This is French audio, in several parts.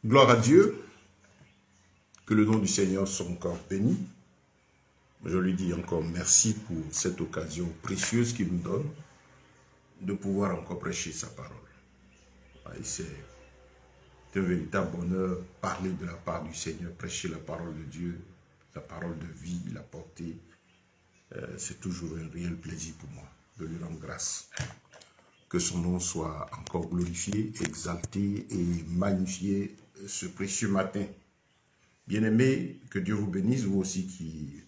Gloire à Dieu, que le nom du Seigneur soit encore béni. Je lui dis encore merci pour cette occasion précieuse qu'il nous donne de pouvoir encore prêcher sa parole. C'est un véritable bonheur parler de la part du Seigneur, prêcher la parole de Dieu, la parole de vie, la porter. C'est toujours un réel plaisir pour moi de lui rendre grâce. Que son nom soit encore glorifié, exalté et magnifié ce précieux matin. Bien-aimés, que Dieu vous bénisse, vous aussi qui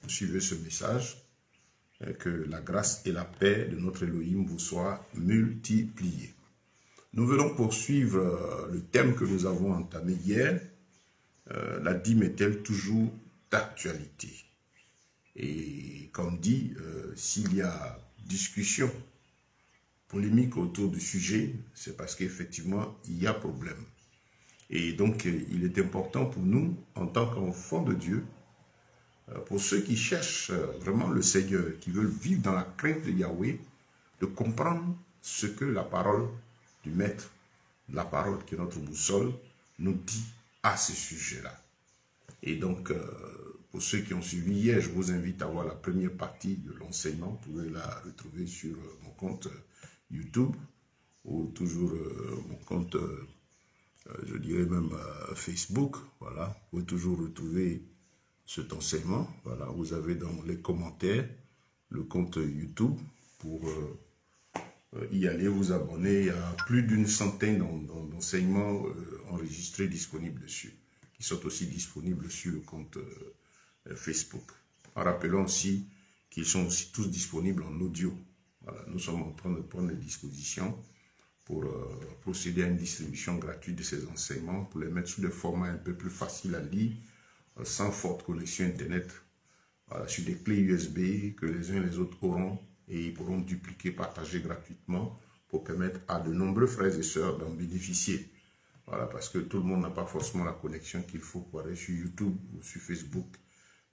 suivez ce message. Que la grâce et la paix de notre Elohim vous soient multipliées. Nous venons poursuivre le thème que nous avons entamé hier. La dîme est-elle toujours d'actualité? Et comme dit, s'il y a discussion, polémique autour du sujet, c'est parce qu'effectivement, il y a problème. Et donc, il est important pour nous, en tant qu'enfants de Dieu, pour ceux qui cherchent vraiment le Seigneur, qui veulent vivre dans la crainte de Yahweh, de comprendre ce que la parole du Maître, la parole qui est notre boussole, nous dit à ce sujet-là. Et donc, pour ceux qui ont suivi hier, je vous invite à voir la première partie de l'enseignement. Vous pouvez la retrouver sur mon compte YouTube ou toujours mon compte, je dirais même Facebook. Voilà, vous pouvez toujours retrouver cet enseignement. Voilà, vous avez dans les commentaires le compte YouTube pour y aller, vous abonner. Il y a plus d'une centaine d'enseignements enregistrés disponibles dessus, qui sont aussi disponibles sur le compte Facebook. En rappelant aussi qu'ils sont aussi tous disponibles en audio. Voilà, nous sommes en train de prendre les dispositions pour procéder à une distribution gratuite de ces enseignements, pour les mettre sous des formats un peu plus faciles à lire, sans forte connexion Internet, voilà, sur des clés USB que les uns et les autres auront et ils pourront dupliquer, partager gratuitement pour permettre à de nombreux frères et sœurs d'en bénéficier. Voilà, parce que tout le monde n'a pas forcément la connexion qu'il faut pour aller sur YouTube ou sur Facebook,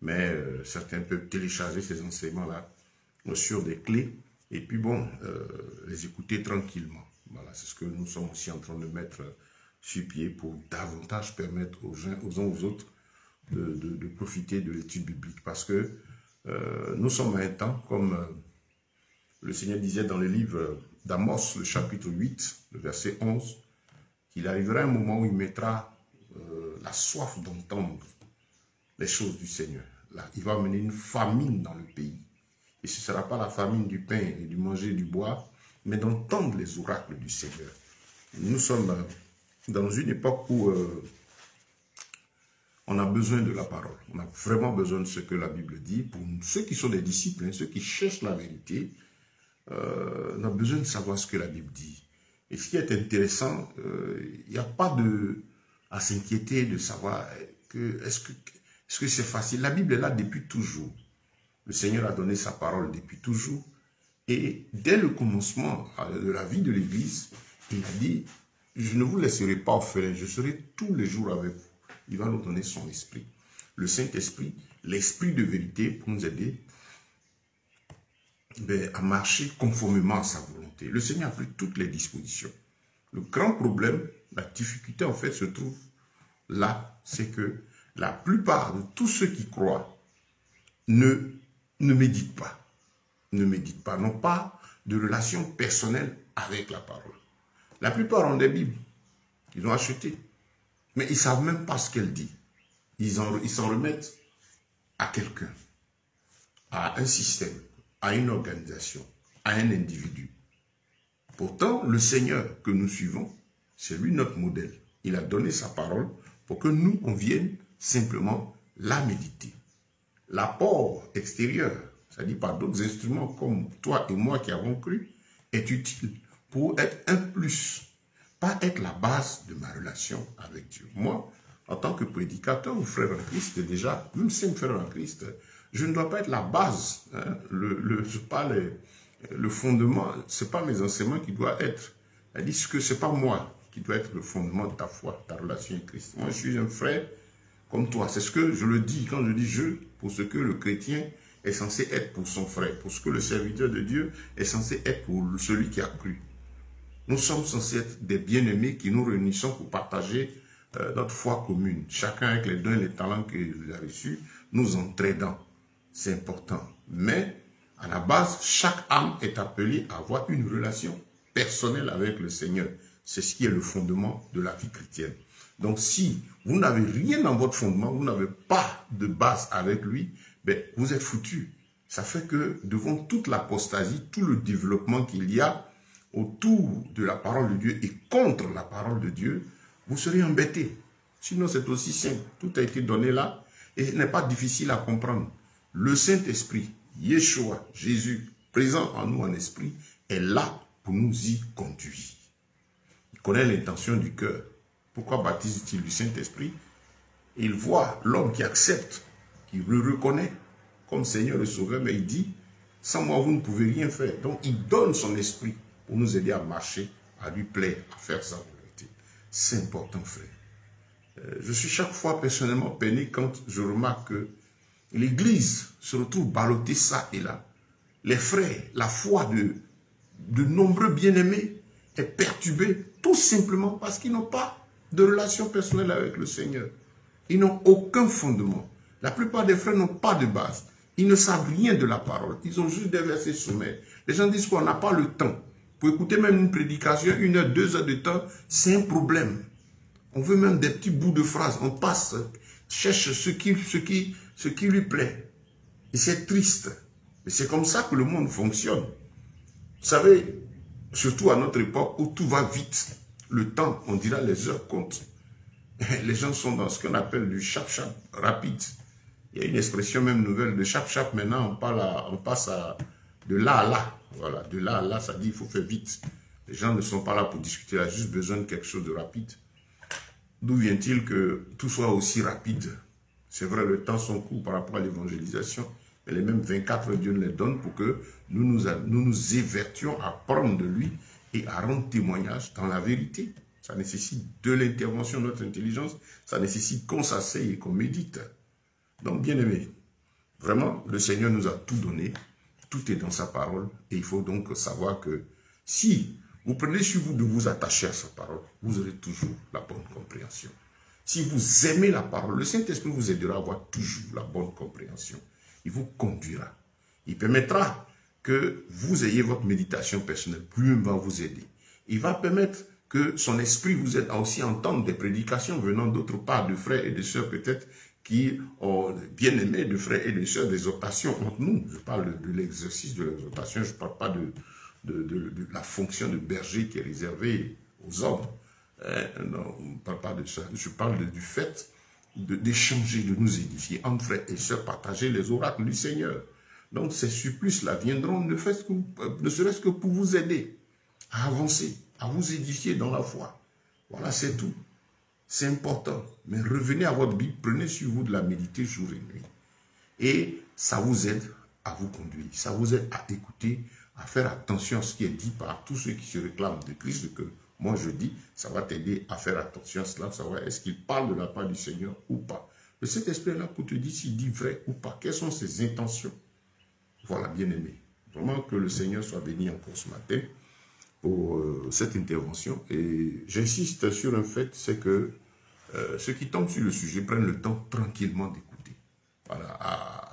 mais certains peuvent télécharger ces enseignements-là sur des clés et puis bon, les écouter tranquillement. Voilà, c'est ce que nous sommes aussi en train de mettre sur pied pour davantage permettre aux uns aux autres de profiter de l'étude biblique. Parce que nous sommes à un temps, comme le Seigneur disait dans le livre d'Amos, le chapitre 8, le verset 11, qu'il arrivera un moment où il mettra la soif d'entendre les choses du Seigneur. Là, il va amener une famine dans le pays. Et ce ne sera pas la famine du pain et du manger du bois, mais d'entendre les oracles du Seigneur. Nous sommes dans une époque où on a besoin de la parole. On a vraiment besoin de ce que la Bible dit. Pour ceux qui sont des disciples, hein, ceux qui cherchent la vérité, on a besoin de savoir ce que la Bible dit. Et ce qui est intéressant, il n'y a pas à s'inquiéter de savoir est-ce que c'est facile. La Bible est là depuis toujours. Le Seigneur a donné sa parole depuis toujours. Et dès le commencement de la vie de l'Église, il a dit, je ne vous laisserai pas orphelin, je serai tous les jours avec vous. Il va nous donner son esprit. Le Saint-Esprit, l'esprit de vérité pour nous aider à marcher conformément à sa volonté. Le Seigneur a pris toutes les dispositions. Le grand problème, la difficulté en fait se trouve là, c'est que la plupart de tous ceux qui croient ne méditent pas. Ne méditent pas, n'ont pas de relation personnelle avec la parole. La plupart ont des Bibles, ils ont acheté, mais ils ne savent même pas ce qu'elle dit. Ils s'en remettent à quelqu'un, à un système, à une organisation, à un individu. Pourtant, le Seigneur que nous suivons, c'est lui notre modèle. Il a donné sa parole pour que nous, on vienne simplement la méditer. L'apport extérieur, c'est-à-dire par d'autres instruments comme toi et moi qui avons cru, est utile pour être un plus, pas être la base de ma relation avec Dieu. Moi, en tant que prédicateur ou frère en Christ, déjà, même si un frère en Christ, je ne dois pas être la base, hein, le fondement, ce n'est pas mes enseignements qui doivent être. C'est-à-dire que ce n'est pas moi qui dois être le fondement de ta foi, ta relation avec Christ. Moi, je suis un frère comme toi. C'est ce que je le dis, quand je dis je, pour ce que le chrétien est censé être pour son frère, pour ce que le serviteur de Dieu est censé être pour celui qui a cru. Nous sommes censés être des bien-aimés qui nous réunissons pour partager notre foi commune, chacun avec les dons et les talents qu'il a reçus, nous entraidant. C'est important. Mais, à la base, chaque âme est appelée à avoir une relation personnelle avec le Seigneur. C'est ce qui est le fondement de la vie chrétienne. Donc, si vous n'avez rien dans votre fondement, vous n'avez pas de base avec lui, ben, vous êtes foutu. Ça fait que devant toute l'apostasie, tout le développement qu'il y a autour de la parole de Dieu et contre la parole de Dieu, vous serez embêtés. Sinon, c'est aussi simple. Tout a été donné là et ce n'est pas difficile à comprendre. Le Saint-Esprit, Yeshua, Jésus, présent en nous en esprit, est là pour nous y conduire. Il connaît l'intention du cœur. Pourquoi baptise-t-il du Saint-Esprit? Il voit l'homme qui accepte, qui le reconnaît comme Seigneur et Sauveur, mais il dit, sans moi vous ne pouvez rien faire. Donc il donne son esprit pour nous aider à marcher, à lui plaire, à faire sa volonté. C'est important, frère. Je suis chaque fois personnellement peiné quand je remarque que l'Église se retrouve ballottée ça et là. Les frères, la foi de nombreux bien-aimés est perturbée tout simplement parce qu'ils n'ont pas de relation personnelle avec le Seigneur. Ils n'ont aucun fondement. La plupart des frères n'ont pas de base. Ils ne savent rien de la parole. Ils ont juste des versets sommaires. Les gens disent qu'on n'a pas le temps. Pour écouter même une prédication, 1 heure, 2 heures de temps, c'est un problème. On veut même des petits bouts de phrases. On passe, cherche ce qui lui plaît. Et c'est triste. Mais c'est comme ça que le monde fonctionne. Vous savez, surtout à notre époque où tout va vite. Le temps, on dira les heures comptent. Les gens sont dans ce qu'on appelle du chap-chap rapide. Il y a une expression même nouvelle de chap-chap. Maintenant, on passe de là à là. Voilà, de là à là, ça dit qu'il faut faire vite. Les gens ne sont pas là pour discuter, il y a juste besoin de quelque chose de rapide. D'où vient-il que tout soit aussi rapide? C'est vrai, le temps son court par rapport à l'évangélisation, mais les mêmes 24 Dieu nous les donne pour que nous nous évertions à prendre de lui et à rendre témoignage dans la vérité. Ça nécessite de l'intervention de notre intelligence, ça nécessite qu'on s'asseye et qu'on médite. Donc, bien aimé, vraiment, le Seigneur nous a tout donné, tout est dans sa parole, et il faut donc savoir que si vous prenez sur vous de vous attacher à sa parole, vous aurez toujours la bonne compréhension. Si vous aimez la parole, le Saint-Esprit vous aidera à avoir toujours la bonne compréhension. Il vous conduira. Il permettra que vous ayez votre méditation personnelle. Lui-même va vous aider. Il va permettre que son esprit vous aide à aussi entendre des prédications venant d'autre part, de frères et de sœurs peut-être qui ont bien aimé, de frères et de sœurs, des exhortations entre nous. Je parle de l'exercice de l'exhortation, je ne parle pas de la fonction de berger qui est réservée aux hommes. Non, on ne parle pas de ça. Je parle du fait d'échanger, de nous édifier entre frères et sœurs, partager les oracles du Seigneur. Donc ces supplices-là viendront ne serait-ce que pour vous aider à avancer, à vous édifier dans la foi. Voilà, c'est tout. C'est important. Mais revenez à votre Bible, prenez sur vous de la méditer jour et nuit. Et ça vous aide à vous conduire. Ça vous aide à écouter, à faire attention à ce qui est dit par tous ceux qui se réclament de Christ, que moi je dis, ça va t'aider à faire attention à cela, savoir est-ce qu'il parle de la part du Seigneur ou pas. Le Saint-Esprit est là pour te dire s'il dit vrai ou pas. Quelles sont ses intentions? Voilà, bien aimé. Vraiment que le Seigneur soit béni encore ce matin pour cette intervention. Et j'insiste sur un fait, c'est que ceux qui tombent sur le sujet prennent le temps tranquillement d'écouter. Voilà,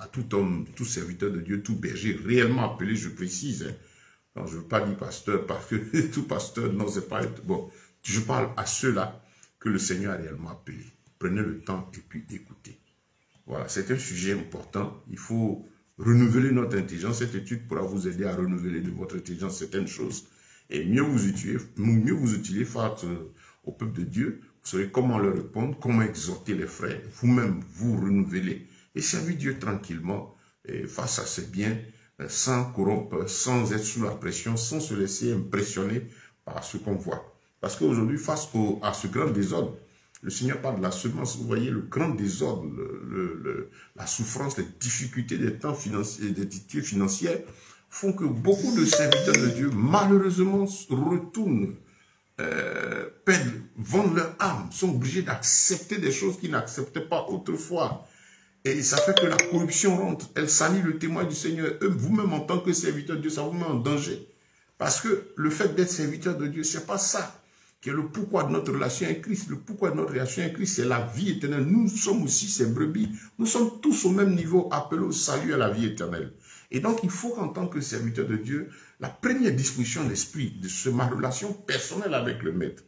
à tout homme, tout serviteur de Dieu, tout berger réellement appelé, je précise. Hein. Non, je ne veux pas dire pasteur, parce que tout pasteur, non, c'est pas... Bon, je parle à ceux-là que le Seigneur a réellement appelé. Prenez le temps et puis écoutez. Voilà, c'est un sujet important. Il faut renouveler notre intelligence. Cette étude pourra vous aider à renouveler de votre intelligence certaines choses. Et mieux vous utiliser face au peuple de Dieu. Vous saurez comment leur répondre, comment exhorter les frères. Vous-même, vous renouveler. Et servir Dieu tranquillement et face à ses biens, sans corrompre, sans être sous la pression, sans se laisser impressionner par ce qu'on voit. Parce qu'aujourd'hui, face à ce grand désordre, le Seigneur parle de la semence, vous voyez, le grand désordre, la souffrance, les difficultés des temps financiers, des difficultés financières, font que beaucoup de serviteurs de Dieu, malheureusement, retournent, perdent, vendent leur âme, sont obligés d'accepter des choses qu'ils n'acceptaient pas autrefois. Et ça fait que la corruption rentre, elle salit le témoin du Seigneur. Vous-même, en tant que serviteur de Dieu, ça vous met en danger. Parce que le fait d'être serviteur de Dieu, c'est pas ça. qui est le pourquoi de notre relation avec Christ. Le pourquoi de notre relation avec Christ, c'est la vie éternelle. Nous sommes aussi ses brebis. Nous sommes tous au même niveau, appelés au salut, à la vie éternelle. Et donc, il faut qu'en tant que serviteur de Dieu, la première disposition de l'esprit de ma relation personnelle avec le Maître,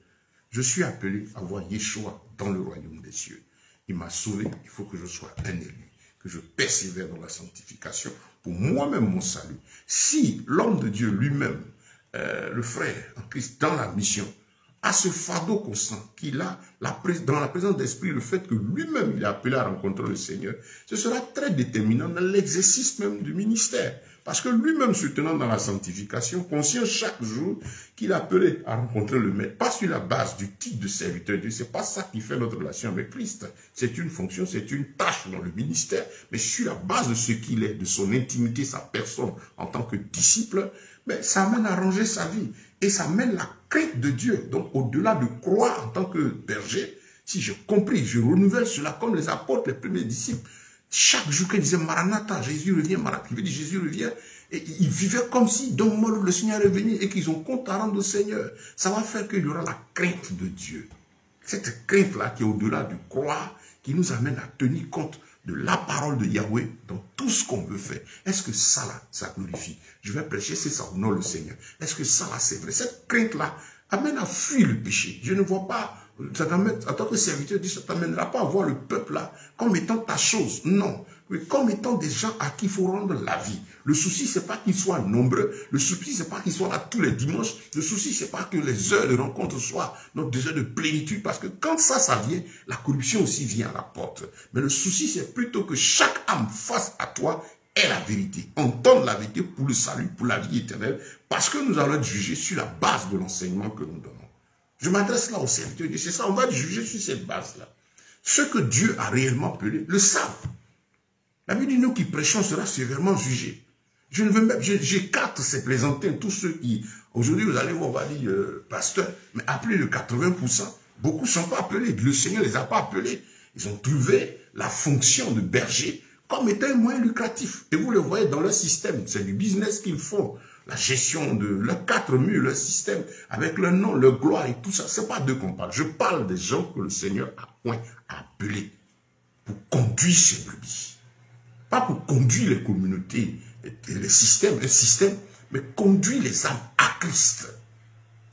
je suis appelé à voir Yeshua dans le royaume des cieux. Il m'a sauvé, il faut que je sois un élu, que je persévère dans la sanctification pour moi-même mon salut. Si l'homme de Dieu lui-même, le frère en Christ dans la mission, a ce fardeau constant qu'il a dans la présence d'esprit, le fait que lui-même il est appelé à rencontrer le Seigneur, ce sera très déterminant dans l'exercice même du ministère. Parce que lui-même se tenant dans la sanctification, conscient chaque jour qu'il est appelé à rencontrer le Maître, pas sur la base du titre de serviteur de Dieu, c'est pas ça qui fait notre relation avec Christ. C'est une fonction, c'est une tâche dans le ministère, mais sur la base de ce qu'il est, de son intimité, sa personne en tant que disciple, mais ça amène à ranger sa vie et ça amène la crainte de Dieu. Donc au-delà de croire en tant que berger, si j'ai compris, je renouvelle cela comme les apôtres, les premiers disciples. Chaque jour qu'ils disaient Maranatha, Jésus revient, Maranatha, Jésus revient, et ils vivaient comme si d'un moment où le Seigneur est venu et qu'ils ont compte à rendre au Seigneur. Ça va faire qu'il y aura la crainte de Dieu. Cette crainte-là qui est au-delà du croire, qui nous amène à tenir compte de la parole de Yahweh dans tout ce qu'on veut faire. Est-ce que ça là, ça glorifie? Je vais prêcher, c'est ça, non le Seigneur. Est-ce que ça là, c'est vrai? Cette crainte-là amène à fuir le péché. Je ne vois pas, en tant que serviteur, ça ne t'amènera pas à voir le peuple là comme étant ta chose. Non. Mais comme étant des gens à qui il faut rendre la vie. Le souci, c'est pas qu'ils soient nombreux. Le souci, c'est pas qu'ils soient là tous les dimanches. Le souci, c'est pas que les heures de rencontre soient des heures de plénitude. Parce que quand ça vient, la corruption aussi vient à la porte. Mais le souci, c'est plutôt que chaque âme face à toi est la vérité. Entendre la vérité pour le salut, pour la vie éternelle. Parce que nous allons être jugés sur la base de l'enseignement que nous donnons. Je m'adresse là aux serviteurs. C'est ça, on va être jugé sur cette base-là. Ceux que Dieu a réellement appelés le savent. La Bible dit, nous qui prêchons sera sévèrement jugé. Je ne veux même, j'écarte ces plaisantins, tous ceux qui, aujourd'hui vous allez voir, on va dire, pasteur, mais appelés de 80%, beaucoup ne sont pas appelés, le Seigneur ne les a pas appelés. Ils ont trouvé la fonction de berger comme étant un moyen lucratif. Et vous le voyez dans leur système, c'est du business qu'ils font. La gestion de leurs 4 murs, leur système, avec leur nom, leur gloire et tout ça, c'est pas d'eux qu'on parle. Je parle des gens que le Seigneur a point appelés pour conduire ses brebis. Pas pour conduire les communautés, les systèmes, un système, mais conduire les âmes à Christ.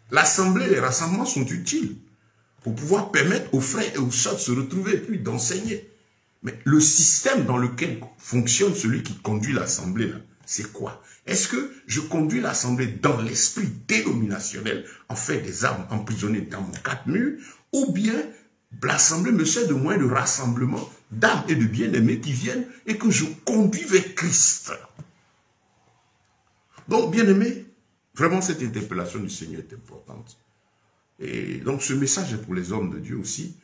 L'assemblée, les rassemblements sont utiles pour pouvoir permettre aux frères et aux sœurs de se retrouver et puis d'enseigner. Mais le système dans lequel fonctionne celui qui conduit l'assemblée, c'est quoi? Est-ce que je conduis l'assemblée dans l'esprit dénominationnel, en fait des âmes emprisonnées dans mon 4 murs, ou bien l'assemblée me sert de moyen de rassemblement d'âmes et de bien-aimés qui viennent et que je conduis vers Christ. Donc, bien-aimés, vraiment cette interpellation du Seigneur est importante. Et donc, ce message est pour les hommes de Dieu aussi.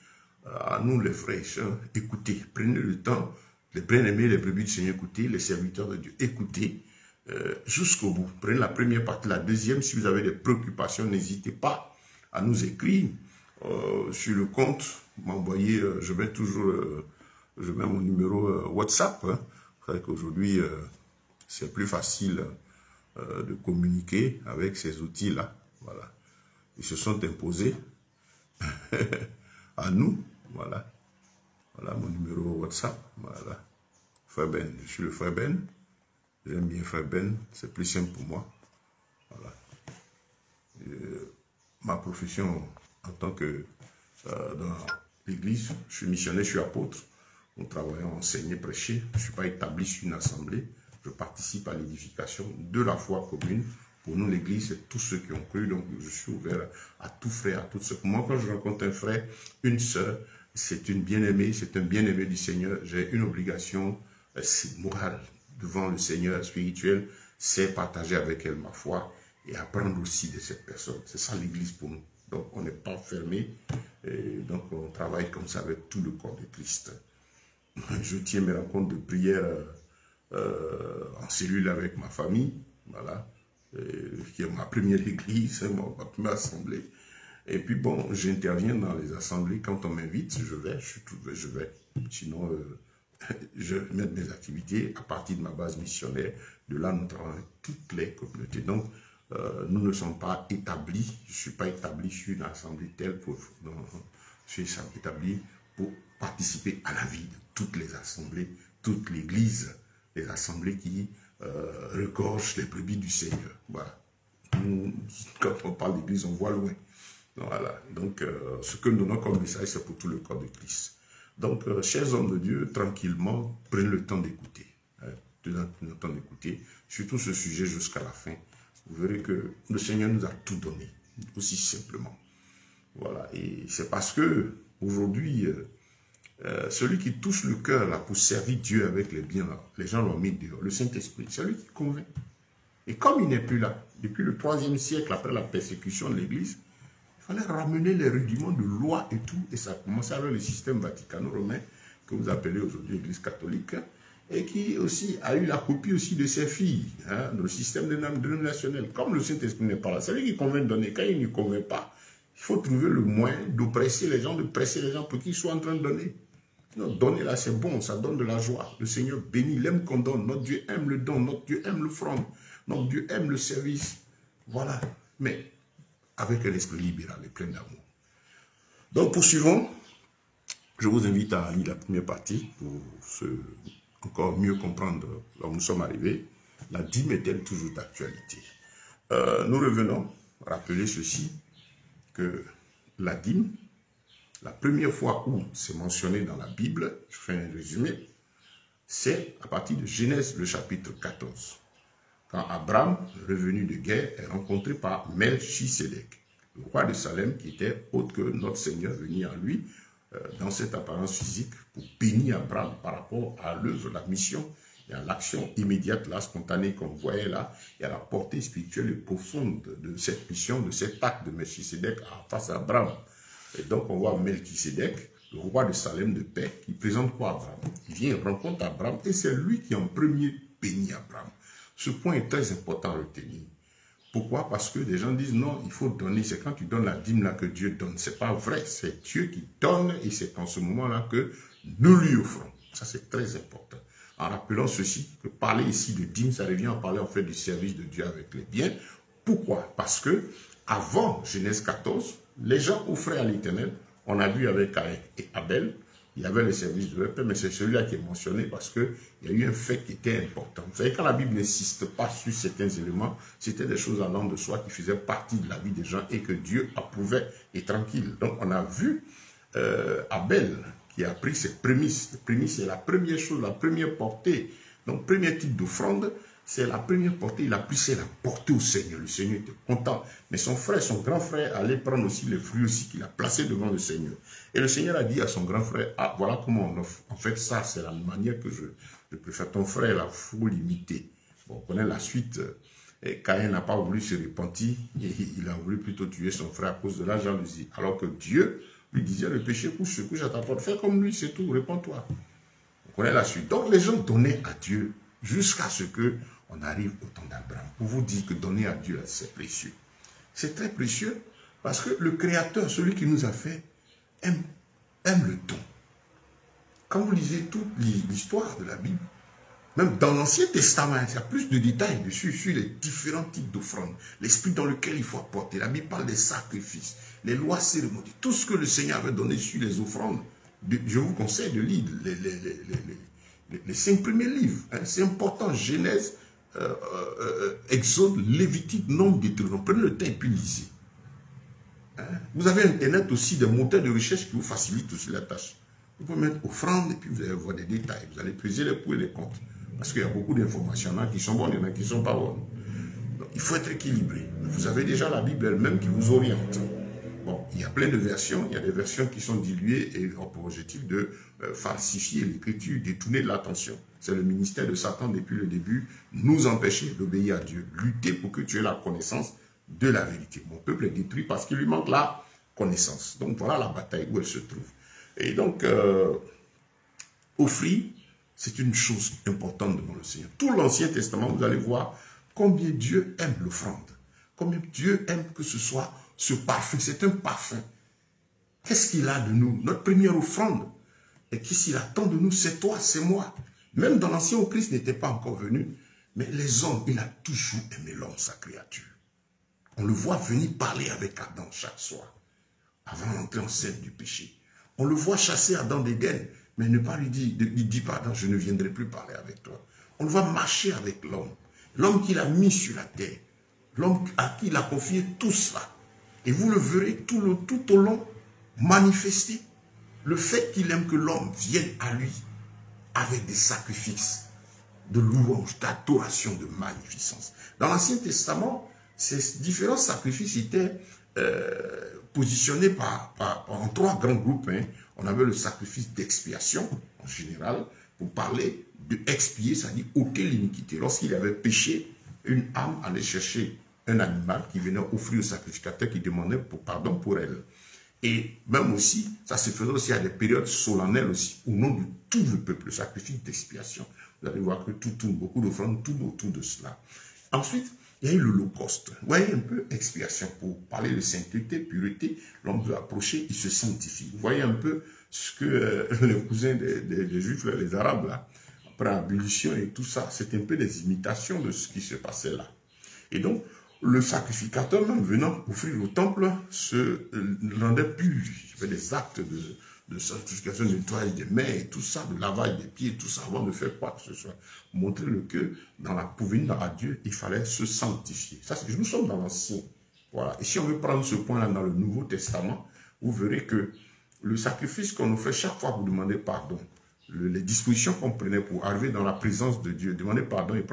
À nous, les frères et sœurs, écoutez, prenez le temps, les bien-aimés, les brebis du Seigneur, écoutez, les serviteurs de Dieu, écoutez jusqu'au bout. Prenez la première partie, la deuxième. Si vous avez des préoccupations, n'hésitez pas à nous écrire sur le compte, m'envoyer, je mets toujours... je mets mon numéro WhatsApp. Hein. C'est vrai qu'aujourd'hui, c'est plus facile de communiquer avec ces outils-là. Voilà. Ils se sont imposés à nous. Voilà. Voilà mon numéro WhatsApp. Voilà. Frère Ben. Je suis le frère Ben. J'aime bien frère Ben. C'est plus simple pour moi. Voilà. Ma profession en tant que dans l'église, je suis missionnaire, je suis apôtre. Nous travaillons, enseigner, prêcher. Je ne suis pas établi sur une assemblée. Je participe à l'édification de la foi commune. Pour nous, l'église, c'est tous ceux qui ont cru. Donc, je suis ouvert à tout frère, à toutes sœurs. Moi, quand je rencontre un frère, une sœur, c'est une bien-aimée, c'est un bien-aimé du Seigneur. J'ai une obligation morale devant le Seigneur spirituel, c'est partager avec elle ma foi et apprendre aussi de cette personne. C'est ça l'église pour nous. Donc, on n'est pas fermé. Et donc, on travaille comme ça avec tout le corps de Christ. Je tiens mes rencontres de prière en cellule avec ma famille, voilà, qui est ma première église, ma première assemblée. Et puis bon, j'interviens dans les assemblées quand on m'invite, je vais. Sinon, je mets mes activités à partir de ma base missionnaire. De là, nous travaillons avec toutes les communautés. Donc, nous ne sommes pas établis, je ne suis pas établi sur une assemblée telle, je suis établi pour participer à la vie de toutes les assemblées, toute l'Église, les assemblées qui regorgent les brebis du Seigneur. Voilà. Quand on parle d'Église, on voit loin. Voilà. Donc, ce que nous donnons comme message, c'est pour tout le corps de Christ. Donc, chers hommes de Dieu, tranquillement, prenez le temps d'écouter. Prenez le temps d'écouter, surtout ce sujet jusqu'à la fin. Vous verrez que le Seigneur nous a tout donné, aussi simplement. Voilà. Et c'est parce que, aujourd'hui, celui qui touche le cœur là pour servir Dieu avec les biens là, les gens l'ont mis dehors. Le Saint-Esprit, c'est lui qui convainc. Et comme il n'est plus là, depuis le 3e siècle après la persécution de l'Église, il fallait ramener les rudiments de loi et tout, et ça a commencé avec le système vaticano-romain, que vous appelez aujourd'hui l'Église catholique, et qui aussi a eu la copie aussi de ses filles, hein, dans le système dénominationnel. Comme le Saint-Esprit n'est pas là, c'est lui qui convainc de donner. Quand il ne convainc pas, il faut trouver le moyen d'oppresser les gens, de presser les gens pour qu'ils soient en train de donner. Sinon, donner là, c'est bon, ça donne de la joie. Le Seigneur bénit, il aime qu'on donne. Notre Dieu aime le don, notre Dieu aime l'offrande, notre Dieu aime le service. Voilà. Mais avec un esprit libéral et plein d'amour. Donc, poursuivons. Je vous invite à lire la première partie pour encore mieux comprendre là où nous sommes arrivés. La dîme est-elle toujours d'actualité? Nous revenons rappeler ceci, que la dîme, la première fois où c'est mentionné dans la Bible, je fais un résumé, c'est à partir de Genèse, le chapitre 14. Quand Abraham, revenu de guerre, est rencontré par Melchisédek, le roi de Salem, qui était autre que notre Seigneur venu à lui, dans cette apparence physique, pour bénir Abraham par rapport à l'œuvre, la mission, et à l'action immédiate, là, spontanée qu'on voyait là, et à la portée spirituelle et profonde de cette mission, de cet acte de Melchisédek face à Abraham. Et donc, on voit Melchisédek, le roi de Salem de paix, qui présente quoi à Abraham? Il vient, rencontre Abraham, et c'est lui qui en premier bénit Abraham. Ce point est très important à retenir. Pourquoi? Parce que des gens disent non, il faut donner. C'est quand tu donnes la dîme là que Dieu donne. C'est pas vrai. C'est Dieu qui donne et c'est en ce moment-là que nous lui offrons. Ça, c'est très important. En rappelant ceci, que parler ici de dîme, ça revient à parler en fait du service de Dieu avec les biens. Pourquoi? Parce que avant Genèse 14, les gens offraient à l'Éternel. On a vu avec Caïn et Abel, il y avait le service de leur père, mais c'est celui-là qui est mentionné parce qu'il y a eu un fait qui était important. Vous savez, quand la Bible n'insiste pas sur certains éléments, c'était des choses allant de soi qui faisaient partie de la vie des gens et que Dieu approuvait et tranquille. Donc on a vu Abel qui a pris ses prémices. Les prémices, c'est la première chose, la première portée. Donc premier type d'offrande, c'est la première portée. Il a pris, c'est la portée au Seigneur. Le Seigneur était content. Mais son frère, son grand frère, allait prendre aussi les fruits aussi qu'il a placés devant le Seigneur. Et le Seigneur a dit à son grand frère, ah, voilà comment on offre. En fait, ça, c'est la manière que je préfère. Ton frère, il faut l'imiter. Bon, on connaît la suite. Et Caïn n'a pas voulu se repentir. Et il a voulu plutôt tuer son frère à cause de la jalousie. Alors que Dieu lui disait, le péché couche à ta porte. Fais comme lui, c'est tout, répands-toi. On connaît la suite. Donc, les gens donnaient à Dieu jusqu'à ce qu'on arrive au temps d'Abraham. Pour vous dire que donner à Dieu, c'est précieux. C'est très précieux parce que le Créateur, celui qui nous a fait, aime le don. Quand vous lisez toute l'histoire de la Bible, même dans l'Ancien Testament, il y a plus de détails dessus sur les différents types d'offrandes, l'esprit dans lequel il faut apporter. La Bible parle des sacrifices, les lois cérémonielles, tout ce que le Seigneur avait donné sur les offrandes. Je vous conseille de lire les 5 premiers livres. Hein, c'est important. Genèse, Exode, Lévitique, Nombre, Deutéronome. Prenez le temps et puis lisez. Hein? Vous avez Internet aussi, des moteurs de recherche qui vous facilitent aussi la tâche. Vous pouvez mettre offrande et puis vous allez voir des détails. Vous allez peser les pour et les contre. Parce qu'il y a beaucoup d'informations. Il y en a qui sont bonnes, il y en a qui ne sont pas bonnes. Donc, il faut être équilibré. Vous avez déjà la Bible elle-même qui vous oriente. Bon, il y a plein de versions. Il y a des versions qui sont diluées et ont pour objectif de falsifier l'écriture, détourner de l'attention. C'est le ministère de Satan depuis le début, nous empêcher d'obéir à Dieu. Lutter pour que tu aies la connaissance de la vérité. Mon peuple est détruit parce qu'il lui manque la connaissance. Donc voilà la bataille où elle se trouve. Et donc, offrir, c'est une chose importante devant le Seigneur. Tout l'Ancien Testament, vous allez voir combien Dieu aime l'offrande. Combien Dieu aime que ce soit ce parfum. C'est un parfum. Qu'est-ce qu'il a de nous? Notre première offrande. Et qu'est-ce qu'il attend de nous? C'est toi, c'est moi. Même dans l'Ancien, où Christ n'était pas encore venu, mais les hommes, il a toujours aimé l'homme, sa créature. On le voit venir parler avec Adam chaque soir, avant d'entrer en scène du péché. On le voit chasser Adam d'Éden, mais ne pas lui dire, il dit pas, Adam, je ne viendrai plus parler avec toi. On le voit marcher avec l'homme, l'homme qu'il a mis sur la terre, l'homme à qui il a confié tout cela. Et vous le verrez tout au long manifester le fait qu'il aime que l'homme vienne à lui avec des sacrifices de louange, d'adoration, de magnificence. Dans l'Ancien Testament, ces différents sacrifices étaient positionnés en trois grands groupes. Hein. On avait le sacrifice d'expiation, en général, pour parler de expier, c'est-à-dire ôter l'iniquité. Lorsqu'il avait péché, une âme allait chercher un animal qui venait offrir au sacrificateur qui demandait pardon pour elle. Et même aussi, ça se faisait aussi à des périodes solennelles aussi, au nom de tout le peuple, le sacrifice d'expiation. Vous allez voir que beaucoup d'offrandes tournent autour de cela. Ensuite, il y a eu l'Holocauste. Vous voyez un peu expiation, pour parler de sainteté, pureté, l'homme veut approcher, il se sanctifie. Vous voyez un peu ce que les cousins des Juifs, les Arabes, là, après l'abolition et tout ça, c'est un peu des imitations de ce qui se passait là. Et donc, le sacrificateur, même venant offrir au temple, se rendait pur. Il fait des actes de sanctification, de nettoyage des mains et tout ça, de lavage des pieds, tout ça, avant de faire quoi que ce soit. Montrer que pour venir à Dieu, il fallait se sanctifier. Ça, nous sommes dans l'Ancien. Voilà. Et si on veut prendre ce point-là dans le Nouveau Testament, vous verrez que le sacrifice qu'on nous fait chaque fois pour demander pardon, les dispositions qu'on prenait pour arriver dans la présence de Dieu, demander pardon et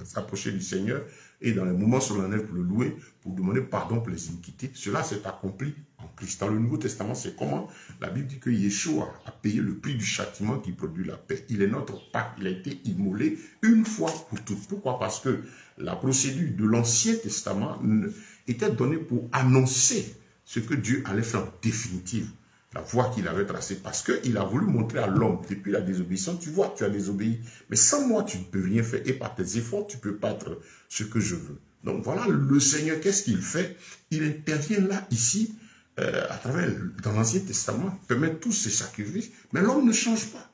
s'approcher du Seigneur, et dans les moments solennels pour le louer, pour demander pardon pour les iniquités, cela s'est accompli en Christ. Dans le Nouveau Testament, c'est comment la Bible dit que Yeshua a payé le prix du châtiment qui produit la paix. Il est notre Pâque, il a été immolé une fois pour toutes. Pourquoi? Parce que la procédure de l'Ancien Testament était donnée pour annoncer ce que Dieu allait faire en définitive. La voie qu'il avait tracée, parce qu'il a voulu montrer à l'homme, depuis la désobéissance, tu vois, tu as désobéi, mais sans moi, tu ne peux rien faire, et par tes efforts, tu ne peux pas être ce que je veux. Donc voilà, le Seigneur, qu'est-ce qu'il fait? Il intervient là, ici, à travers, dans l'Ancien Testament, il permet tous ces sacrifices, mais l'homme ne change pas.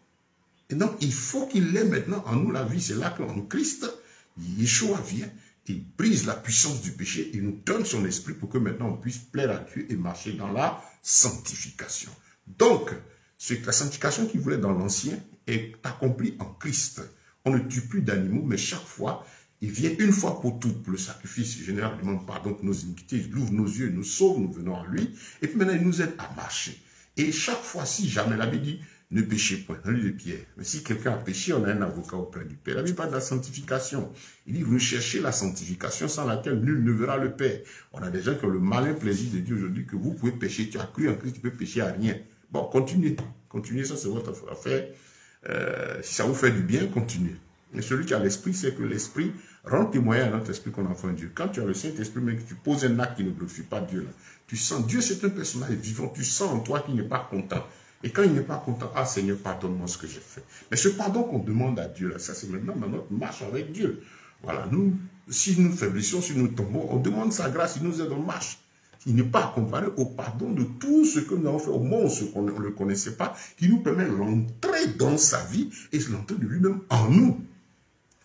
Et donc, il faut qu'il ait maintenant en nous la vie. C'est là qu'en Christ, Yeshua vient, il brise la puissance du péché, il nous donne son esprit pour que maintenant on puisse plaire à Dieu et marcher dans la sanctification. Donc, la sanctification qu'il voulait dans l'Ancien est accomplie en Christ. On ne tue plus d'animaux, mais chaque fois, il vient une fois pour toutes pour le sacrifice. Général demande pardon pour nos iniquités, il ouvre nos yeux, il nous sauve, nous venons à lui, et puis maintenant il nous aide à marcher. Et chaque fois, si jamais, la Bible dit, ne péchez point, dans l'huile de Pierre. Mais si quelqu'un a péché, on a un avocat auprès du Père. La Bible parle de la sanctification. Il dit, recherchez la sanctification sans laquelle nul ne verra le Père. On a des gens qui ont le malin plaisir de dire aujourd'hui que vous pouvez pécher. Tu as cru en Christ, tu peux pécher à rien. Bon, continuez. Continuez, ça c'est votre affaire. Si ça vous fait du bien, continuez. Mais celui qui a l'esprit, c'est que l'esprit rend témoignage à notre esprit qu'on a enfant Dieu. Quand tu as le Saint-Esprit, mais que tu poses un acte qui ne glorifie pas Dieu, là, tu sens, Dieu c'est un personnage vivant, tu sens en toi qu'il n'est pas content. Et quand il n'est pas content, ah Seigneur, pardonne-moi ce que j'ai fait. Mais ce pardon qu'on demande à Dieu, là, ça c'est maintenant dans notre marche avec Dieu. Voilà, nous, si nous faiblissons, si nous tombons, on demande sa grâce, il nous aide en marche. Il n'est pas comparé au pardon de tout ce que nous avons fait au monde, ce qu'on ne le connaissait pas, qui nous permet l'entrée dans sa vie et l'entrée de lui-même en nous.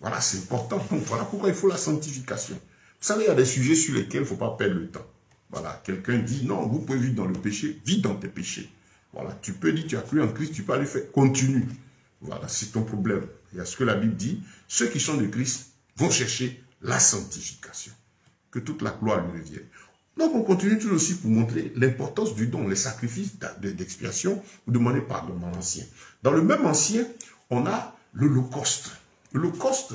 Voilà, c'est important. Donc, voilà pourquoi il faut la sanctification. Vous savez, il y a des sujets sur lesquels il ne faut pas perdre le temps. Voilà, quelqu'un dit, non, vous pouvez vivre dans le péché, vis dans tes péchés. Voilà, tu peux dire, tu as cru en Christ, tu peux aller faire, continue. Voilà, c'est ton problème. Il y a ce que la Bible dit, ceux qui sont de Christ vont chercher la sanctification. Que toute la gloire lui revienne. Donc, on continue toujours aussi pour montrer l'importance du don, les sacrifices d'expiation, pour demander pardon dans l'Ancien. Dans le même Ancien, on a l'Holocauste. L'Holocauste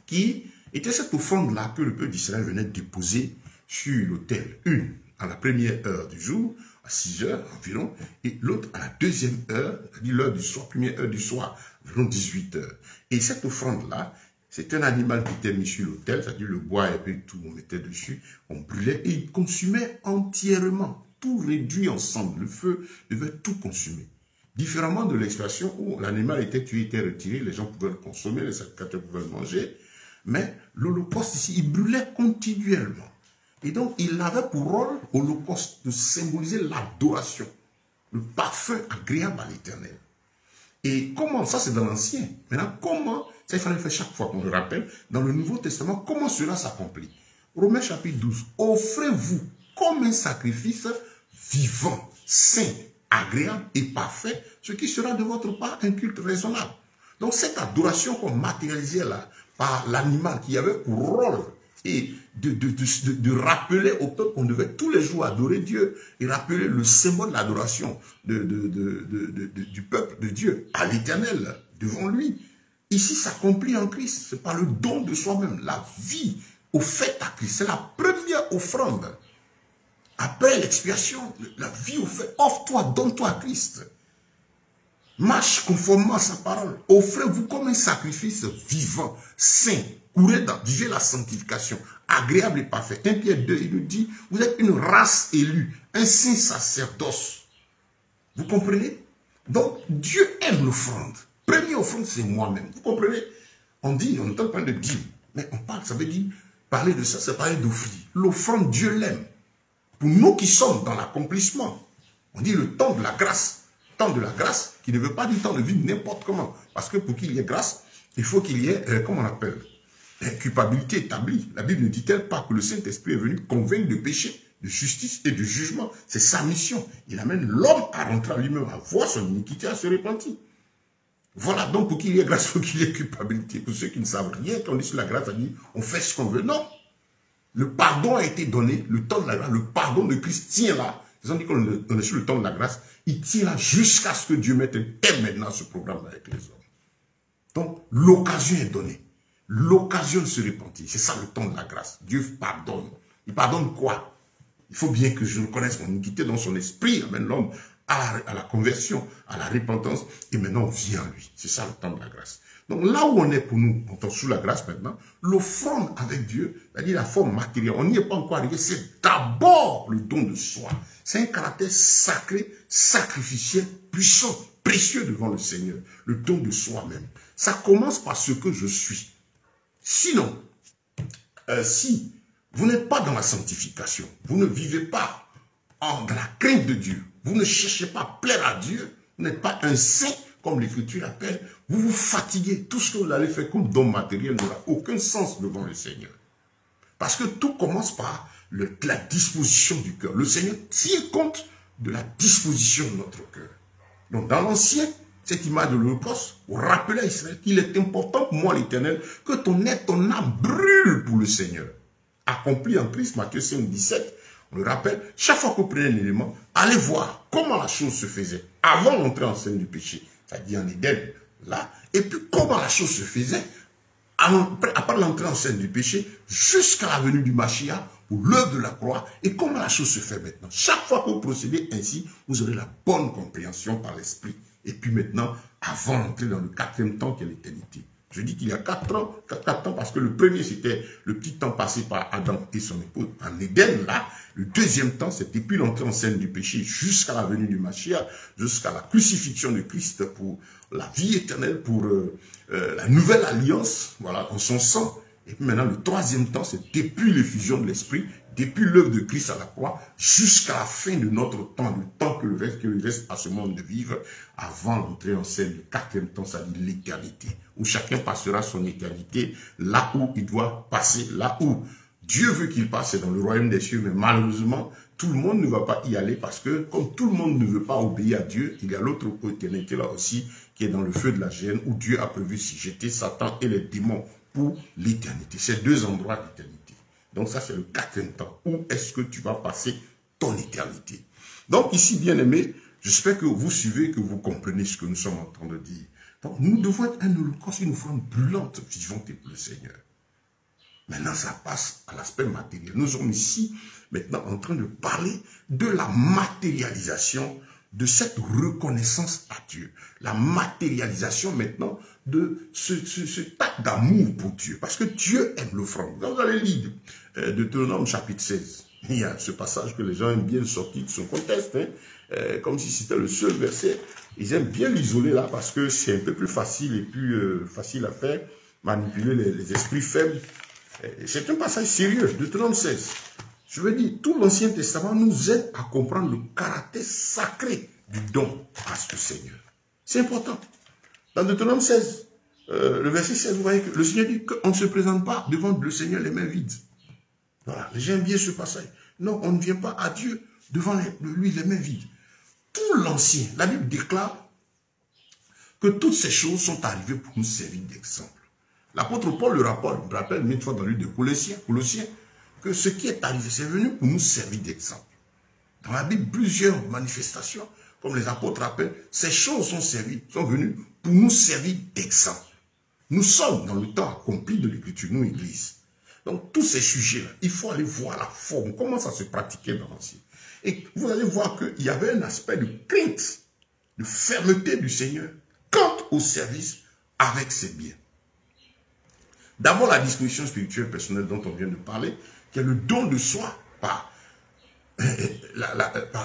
qui était cette offrande-là que le peuple d'Israël venait déposer sur l'autel. Une à la première heure du jour, à 6 heures environ, et l'autre à la deuxième heure, c'est-à-dire l'heure du soir, première heure du soir, environ 18 heures. Et cette offrande-là, c'est un animal qui était mis sur l'autel, c'est-à-dire le bois et puis tout, on mettait dessus, on brûlait et il consumait entièrement, tout réduit ensemble. Le feu devait tout consumer. Différemment de l'expression où l'animal était tué, était retiré, les gens pouvaient le consommer, les sacrificateurs pouvaient le manger, mais l'Holocauste ici, il brûlait continuellement. Et donc, il avait pour rôle, l'Holocauste, de symboliser l'adoration, le parfum agréable à l'Éternel. Et comment, ça c'est dans l'Ancien, maintenant comment, ça il fallait faire chaque fois qu'on le rappelle, dans le Nouveau Testament, comment cela s'accomplit? Romains chapitre 12. Offrez-vous comme un sacrifice vivant, saint, agréable et parfait, ce qui sera de votre part un culte raisonnable. Donc cette adoration qu'on matérialisait là, par l'animal qui avait pour rôle et de rappeler au peuple qu'on devait tous les jours adorer Dieu et rappeler le symbole de l'adoration du peuple de Dieu à l'Éternel devant lui. Ici s'accomplit en Christ, c'est par le don de soi-même, la vie offerte à Christ, c'est la première offrande. Après l'expiation, la vie offerte, offre-toi, donne-toi à Christ. Marche conformément à sa parole. Offrez-vous comme un sacrifice vivant, saint, vivez la sanctification, agréable et parfait. 1 Pierre 2, il nous dit, vous êtes une race élue, un saint sacerdoce. Vous comprenez? Donc, Dieu aime l'offrande. Première offrande, c'est moi-même. Vous comprenez? On dit, on est en train de dire, mais on parle, ça veut dire, parler de ça, c'est parler d'offrir. L'offrande, Dieu l'aime. Pour nous qui sommes dans l'accomplissement, on dit le temps de la grâce. Temps de la grâce, qui ne veut pas dire temps de vivre n'importe comment. Parce que pour qu'il y ait grâce, il faut qu'il y ait, comment on appelle, la culpabilité établie. La Bible ne dit-elle pas que le Saint-Esprit est venu convaincre de péché, de justice et de jugement. C'est sa mission. Il amène l'homme à rentrer à lui-même, à voir son iniquité, à se repentir. Voilà, donc pour qu'il y ait grâce, il faut qu'il y ait culpabilité. Pour ceux qui ne savent rien, quand on dit sur la grâce, on dit on fait ce qu'on veut. Non. Le pardon a été donné, le temps de la grâce, le pardon de Christ tient là. Ils ont dit qu'on est sur le temps de la grâce. Il tient là jusqu'à ce que Dieu mette un terme maintenant à ce programme avec les hommes. Donc, l'occasion est donnée. L'occasion de se repentir. C'est ça le temps de la grâce. Dieu pardonne. Il pardonne quoi? Il faut bien que je reconnaisse mon iniquité dans son esprit, amène l'homme à la conversion, à la repentance, et maintenant on vient à lui. C'est ça le temps de la grâce. Donc là où on est pour nous, quand on est sous la grâce maintenant, l'offrande avec Dieu, c'est-à-dire la forme matérielle, on n'y est pas encore arrivé, c'est d'abord le don de soi. C'est un caractère sacré, sacrificiel, puissant, précieux devant le Seigneur, le don de soi-même. Ça commence par ce que je suis. Sinon, si vous n'êtes pas dans la sanctification, vous ne vivez pas dans la crainte de Dieu, vous ne cherchez pas à plaire à Dieu, vous n'êtes pas un saint, comme l'Écriture l'appelle, vous vous fatiguez. Tout ce que vous allez faire comme don matériel n'aura aucun sens devant le Seigneur. Parce que tout commence par la disposition du cœur. Le Seigneur tient compte de la disposition de notre cœur. Donc dans l'Ancien, cette image de l'Holocauste, vous rappelez à Israël qu'il est important pour moi, l'Éternel, que ton âme brûle pour le Seigneur. Accompli en Christ, Matthieu 5, 17, on le rappelle, chaque fois que vous prenez un élément, allez voir comment la chose se faisait avant l'entrée en scène du péché. C'est-à-dire en Éden, là, et puis comment la chose se faisait après l'entrée en scène du péché, jusqu'à la venue du Mashiach, ou l'œuvre de la croix, et comment la chose se fait maintenant. Chaque fois que vous procédez ainsi, vous aurez la bonne compréhension par l'esprit. Et puis maintenant, avant d'entrer dans le 4e temps qui est l'éternité. Je dis qu'il y a 4 temps parce que le premier c'était le petit temps passé par Adam et son épouse en Éden là. Le 2e temps c'est depuis l'entrée en scène du péché jusqu'à la venue du Mashiach, jusqu'à la crucifixion de Christ pour la vie éternelle, pour la nouvelle alliance, voilà, en son sang. Et puis maintenant le 3e temps c'est depuis l'effusion de l'esprit, depuis l'œuvre de Christ à la croix, jusqu'à la fin de notre temps, le temps que il reste à ce monde de vivre, avant l'entrée en scène du 4e temps, c'est-à-dire l'éternité, où chacun passera son éternité là où il doit passer, là où Dieu veut qu'il passe, c'est dans le royaume des cieux, mais malheureusement, tout le monde ne va pas y aller parce que, comme tout le monde ne veut pas obéir à Dieu, il y a l'autre éternité là aussi, qui est dans le feu de la géhenne, où Dieu a prévu s'y jeter Satan et les démons pour l'éternité. C'est 2 endroits d'éternité. Donc ça, c'est le 4e temps. Où est-ce que tu vas passer ton éternité? Donc ici, bien-aimés, j'espère que vous suivez, que vous comprenez ce que nous sommes en train de dire. Donc nous devons être un holocauste, une offrande brûlante, vivante pour le Seigneur. Maintenant, ça passe à l'aspect matériel. Nous sommes ici, maintenant, en train de parler de la matérialisation de cette reconnaissance à Dieu. La matérialisation, maintenant, de ce acte d'amour pour Dieu. Parce que Dieu aime l'offrande. Vous allez lire Deutéronome chapitre 16. Il y a ce passage que les gens aiment bien sortir de son contexte, hein, comme si c'était le seul verset. Ils aiment bien l'isoler là parce que c'est un peu plus facile et plus facile à faire, manipuler les esprits faibles. C'est un passage sérieux, Deutéronome 16. Je veux dire, tout l'Ancien Testament nous aide à comprendre le caractère sacré du don à ce Seigneur. C'est important. Dans Deutéronome 16, le verset 16, vous voyez que le Seigneur dit qu'on ne se présente pas devant le Seigneur les mains vides. Voilà, les gens aiment bien ce passage. Non, on ne vient pas à Dieu devant lui les mains vides. Tout l'ancien, la Bible déclare que toutes ces choses sont arrivées pour nous servir d'exemple. L'apôtre Paul le rappelle une fois dans le livre de Colossiens, que ce qui est arrivé, c'est venu pour nous servir d'exemple. Dans la Bible, plusieurs manifestations, comme les apôtres rappellent, ces choses sont venues pour nous servir d'exemple. Nous sommes dans le temps accompli de l'Écriture, nous, Église. Donc, tous ces sujets-là, il faut aller voir la forme, comment ça se pratiquait dans l'ancien. Et vous allez voir qu'il y avait un aspect de crainte, de fermeté du Seigneur quant au service avec ses biens. D'abord, la disposition spirituelle personnelle dont on vient de parler, qui est le don de soi,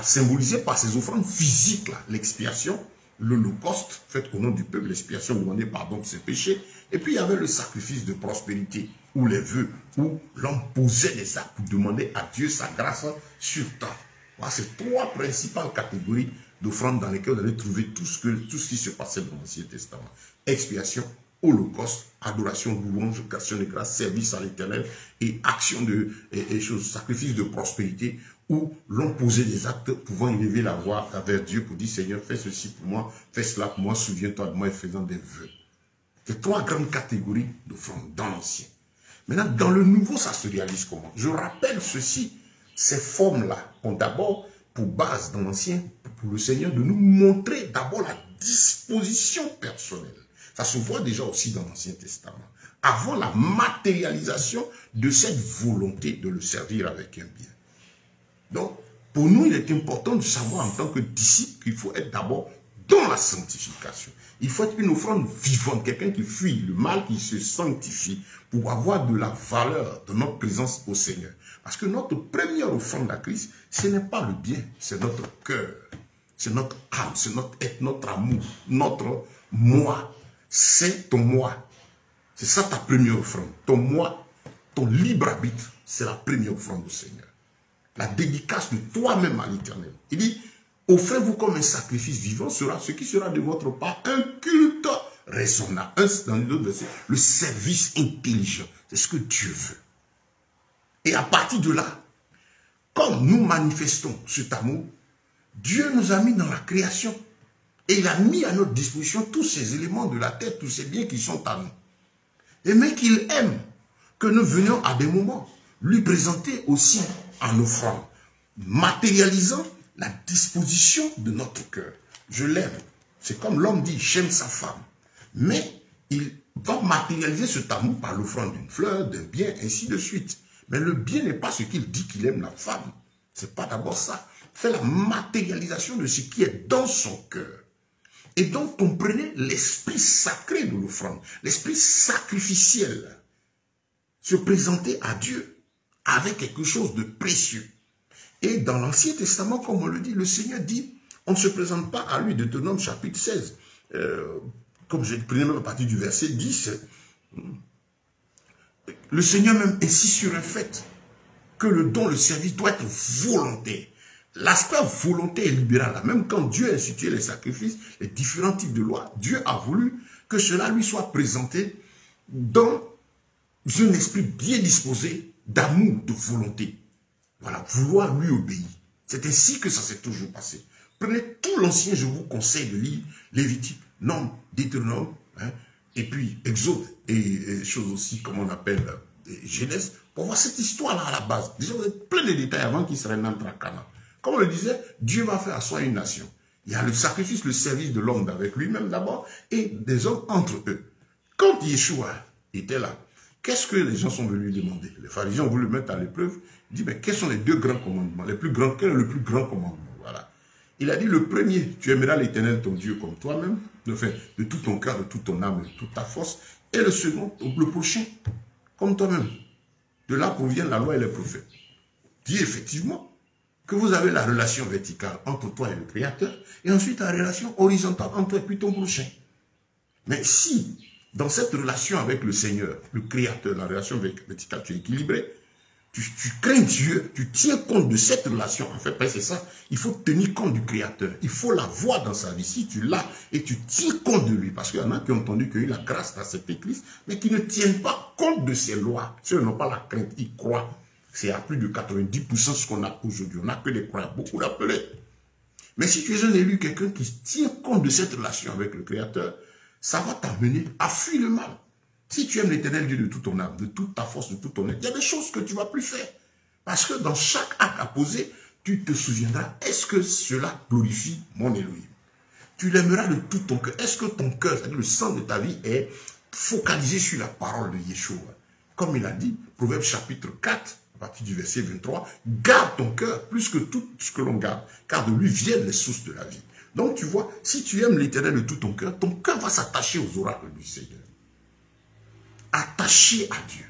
symbolisé par ces offrandes physiques, l'expiation, l'holocauste, fait au nom du peuple, l'expiation, demander pardon de ses péchés. Et puis, il y avait le sacrifice de prospérité, ou les vœux, où l'homme posait des actes pour demander à Dieu sa grâce sur terre. Voilà, c'est trois principales catégories d'offrandes dans lesquelles vous allez trouver tout ce qui se passait dans l'Ancien Testament. Expiation, holocauste, adoration, louange, action de grâce, service à l'Éternel et action sacrifice de prospérité, où l'on posait des actes pouvant élever la voix vers Dieu pour dire Seigneur, fais ceci pour moi, fais cela pour moi, souviens-toi de moi et faisant des vœux. C'est trois grandes catégories d'offrandes dans l'Ancien. Maintenant, dans le Nouveau, ça se réalise comment? Je rappelle ceci, ces formes-là ont d'abord pour base dans l'Ancien, pour le Seigneur, de nous montrer d'abord la disposition personnelle. Ça se voit déjà aussi dans l'Ancien Testament. Avant la matérialisation de cette volonté de le servir avec un bien. Donc, pour nous, il est important de savoir en tant que disciple qu'il faut être d'abord dans la sanctification. Il faut être une offrande vivante, quelqu'un qui fuit le mal, qui se sanctifie pour avoir de la valeur de notre présence au Seigneur. Parce que notre première offrande à Christ, ce n'est pas le bien, c'est notre cœur, c'est notre âme, c'est notre amour, notre moi. C'est ton moi. C'est ça ta première offrande. Ton moi, ton libre arbitre, c'est la première offrande au Seigneur. La dédicace de toi-même à l'Éternel. Il dit, offrez-vous comme un sacrifice vivant, sera ce qui sera de votre part un culte raisonnable. Dans les autres versets, le service intelligent. C'est ce que Dieu veut. Et à partir de là, comme nous manifestons cet amour, Dieu nous a mis dans la création. Et il a mis à notre disposition tous ces éléments de la terre, tous ces biens qui sont à nous. Et mais qu'il aime que nous venions à des moments lui présenter aussi en offrande, matérialisant la disposition de notre cœur. Je l'aime. C'est comme l'homme dit, j'aime sa femme. Mais il va matérialiser cet amour par l'offrande d'une fleur, d'un bien, ainsi de suite. Mais le bien n'est pas ce qu'il dit qu'il aime la femme. C'est pas d'abord ça. C'est la matérialisation de ce qui est dans son cœur. Et donc, comprenez l'esprit sacré de l'offrande, l'esprit sacrificiel. Se présenter à Dieu avec quelque chose de précieux. Et dans l'Ancien Testament, comme on le dit, le Seigneur dit, on ne se présente pas à lui, Deutéronome chapitre 16, comme j'ai pris même à partir du verset 10, le Seigneur même insiste sur un fait, que le don, le service doit être volontaire. L'aspect volonté et libéral, même quand Dieu a institué les sacrifices, les différents types de lois, Dieu a voulu que cela lui soit présenté dans un esprit bien disposé d'amour, de volonté. Voilà, vouloir lui obéir. C'est ainsi que ça s'est toujours passé. Prenez tout l'Ancien, je vous conseille de lire Lévitique, Nombre, Deutéronome, et puis Exode, et choses aussi, comme on appelle Genèse, pour voir cette histoire-là à la base. Déjà, vous avez plein de détails avant qu'Israël n'entre à Canaan. Comme on le disait, Dieu va faire à soi une nation. Il y a le sacrifice, le service de l'homme avec lui-même d'abord, et des hommes entre eux. Quand Yeshua était là, qu'est-ce que les gens sont venus lui demander? Les pharisiens ont voulu le mettre à l'épreuve. Il dit, mais quels sont les deux grands commandements? Les plus grands, quel est le plus grand commandement? Voilà. Il a dit, le premier, tu aimeras l'Éternel ton Dieu comme toi-même, de tout ton cœur, de toute ton âme, de toute ta force. Et le second, le prochain, comme toi-même. De là provient la loi et les prophètes. Dit effectivement que vous avez la relation verticale entre toi et le Créateur, et ensuite la relation horizontale entre toi et puis ton prochain. Mais si, dans cette relation avec le Seigneur, le Créateur, la relation verticale, tu es équilibré, tu crains Dieu, tu tiens compte de cette relation, en fait, c'est ça, il faut tenir compte du Créateur, il faut la voir dans sa vie, si tu l'as, et tu tiens compte de lui, parce qu'il y en a qui ont entendu qu'il y a eu la grâce d'accepter Christ, mais qui ne tiennent pas compte de ses lois, ceux n'ont pas la crainte, ils croient. C'est à plus de 90% ce qu'on a aujourd'hui. On n'a que des croyants, beaucoup d'appelés. Mais si tu es un élu, quelqu'un qui tient compte de cette relation avec le Créateur, ça va t'amener à fuir le mal. Si tu aimes l'Éternel Dieu de toute ton âme, de toute ta force, de tout ton être, il y a des choses que tu ne vas plus faire. Parce que dans chaque acte à poser, tu te souviendras, est-ce que cela glorifie mon Elohim? Tu l'aimeras de tout ton cœur. Est-ce que ton cœur, c'est-à-dire le sang de ta vie, est focalisé sur la parole de Yeshua? Comme il a dit, Proverbe chapitre 4, à partir du verset 23, garde ton cœur plus que tout ce que l'on garde, car de lui viennent les sources de la vie. Donc tu vois, si tu aimes l'Éternel de tout ton cœur va s'attacher aux oracles du Seigneur. Attaché à Dieu.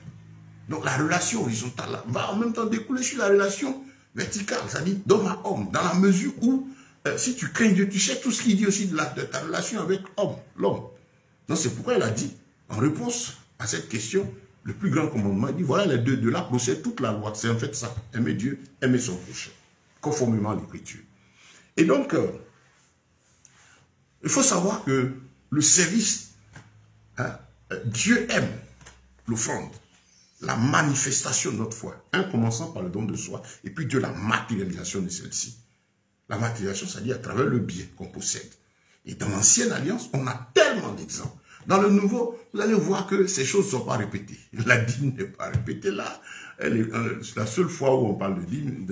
Donc la relation horizontale là, va en même temps découler sur la relation verticale, c'est-à-dire d'homme à homme, dans la mesure où, si tu crains Dieu, tu sais tout ce qu'il dit aussi de ta relation avec l'homme. Donc c'est pourquoi il a dit, en réponse à cette question, le plus grand commandement, il dit, voilà les deux, de là procède toute la loi. C'est en fait ça, aimer Dieu, aimer son prochain, conformément à l'Écriture. Et donc, il faut savoir que le service, Dieu aime l'offrande, la manifestation de notre foi, commençant par le don de soi, et puis de la matérialisation de celle-ci. La matérialisation, c'est-à-dire à travers le bien qu'on possède. Et dans l'ancienne alliance, on a tellement d'exemples. Dans le nouveau, vous allez voir que ces choses ne sont pas répétées. La dîme n'est pas répétée là. C'est la seule fois où on parle de dîme,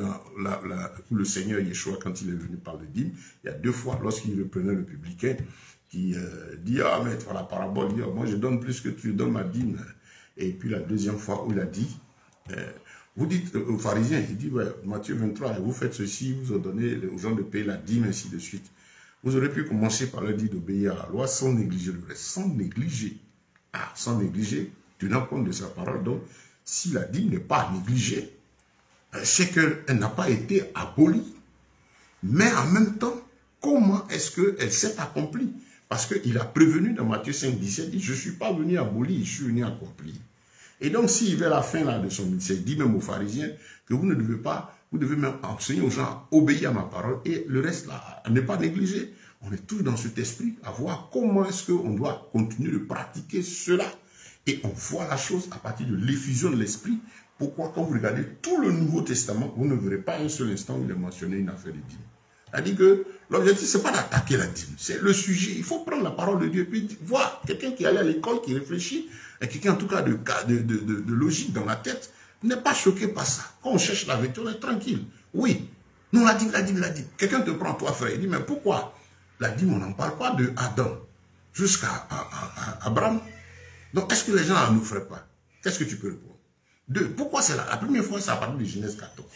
où le Seigneur Yeshua, quand il est venu parler de dîme, il y a 2 fois, lorsqu'il reprenait le publicain, qui dit, ah mais la parabole, il dit, moi je donne plus que tu donnes ma dîme. Et puis la deuxième fois où il a dit, vous dites aux pharisiens, il dit, ouais, Matthieu 23, vous faites ceci, vous donnez aux gens de payer la dîme, ainsi de suite. Vous aurez pu commencer par leur dire d'obéir à la loi sans négliger le reste, sans négliger. Sans négliger, tenant compte de sa parole. Donc, si la dîme n'est pas négligée, c'est qu'elle n'a pas été abolie. Mais en même temps, comment est-ce qu'elle s'est accomplie? Parce qu'il a prévenu dans Matthieu 5, 17, il dit, je ne suis pas venu abolir, je suis venu accomplir. Et donc, s'il vers la fin là, de son ministère, il dit même aux pharisiens que vous ne devez pas, vous devez même enseigner aux gens à obéir à ma parole et le reste là, à ne pas négliger. On est tous dans cet esprit à voir comment est-ce qu'on doit continuer de pratiquer cela. Et on voit la chose à partir de l'effusion de l'esprit. Pourquoi, quand vous regardez tout le Nouveau Testament, vous ne verrez pas un seul instant où il est mentionné une affaire de dîme. C'est-à-dire que l'objectif, ce n'est pas d'attaquer la dîme, c'est le sujet. Il faut prendre la parole de Dieu et puis voir quelqu'un qui allait à l'école, qui réfléchit, et quelqu'un en tout cas de logique dans la tête, n'est pas choqué par ça. Quand on cherche la vérité, on est tranquille. Oui, nous la dîme. Quelqu'un te prend, toi frère, il dit, mais pourquoi la dîme, on n'en parle pas de Adam jusqu'à Abraham? Donc, est-ce que les gens ne feraient pas? Qu'est-ce que tu peux répondre? 2. Pourquoi c'est là? La première fois, c'est à partir de Genèse 14.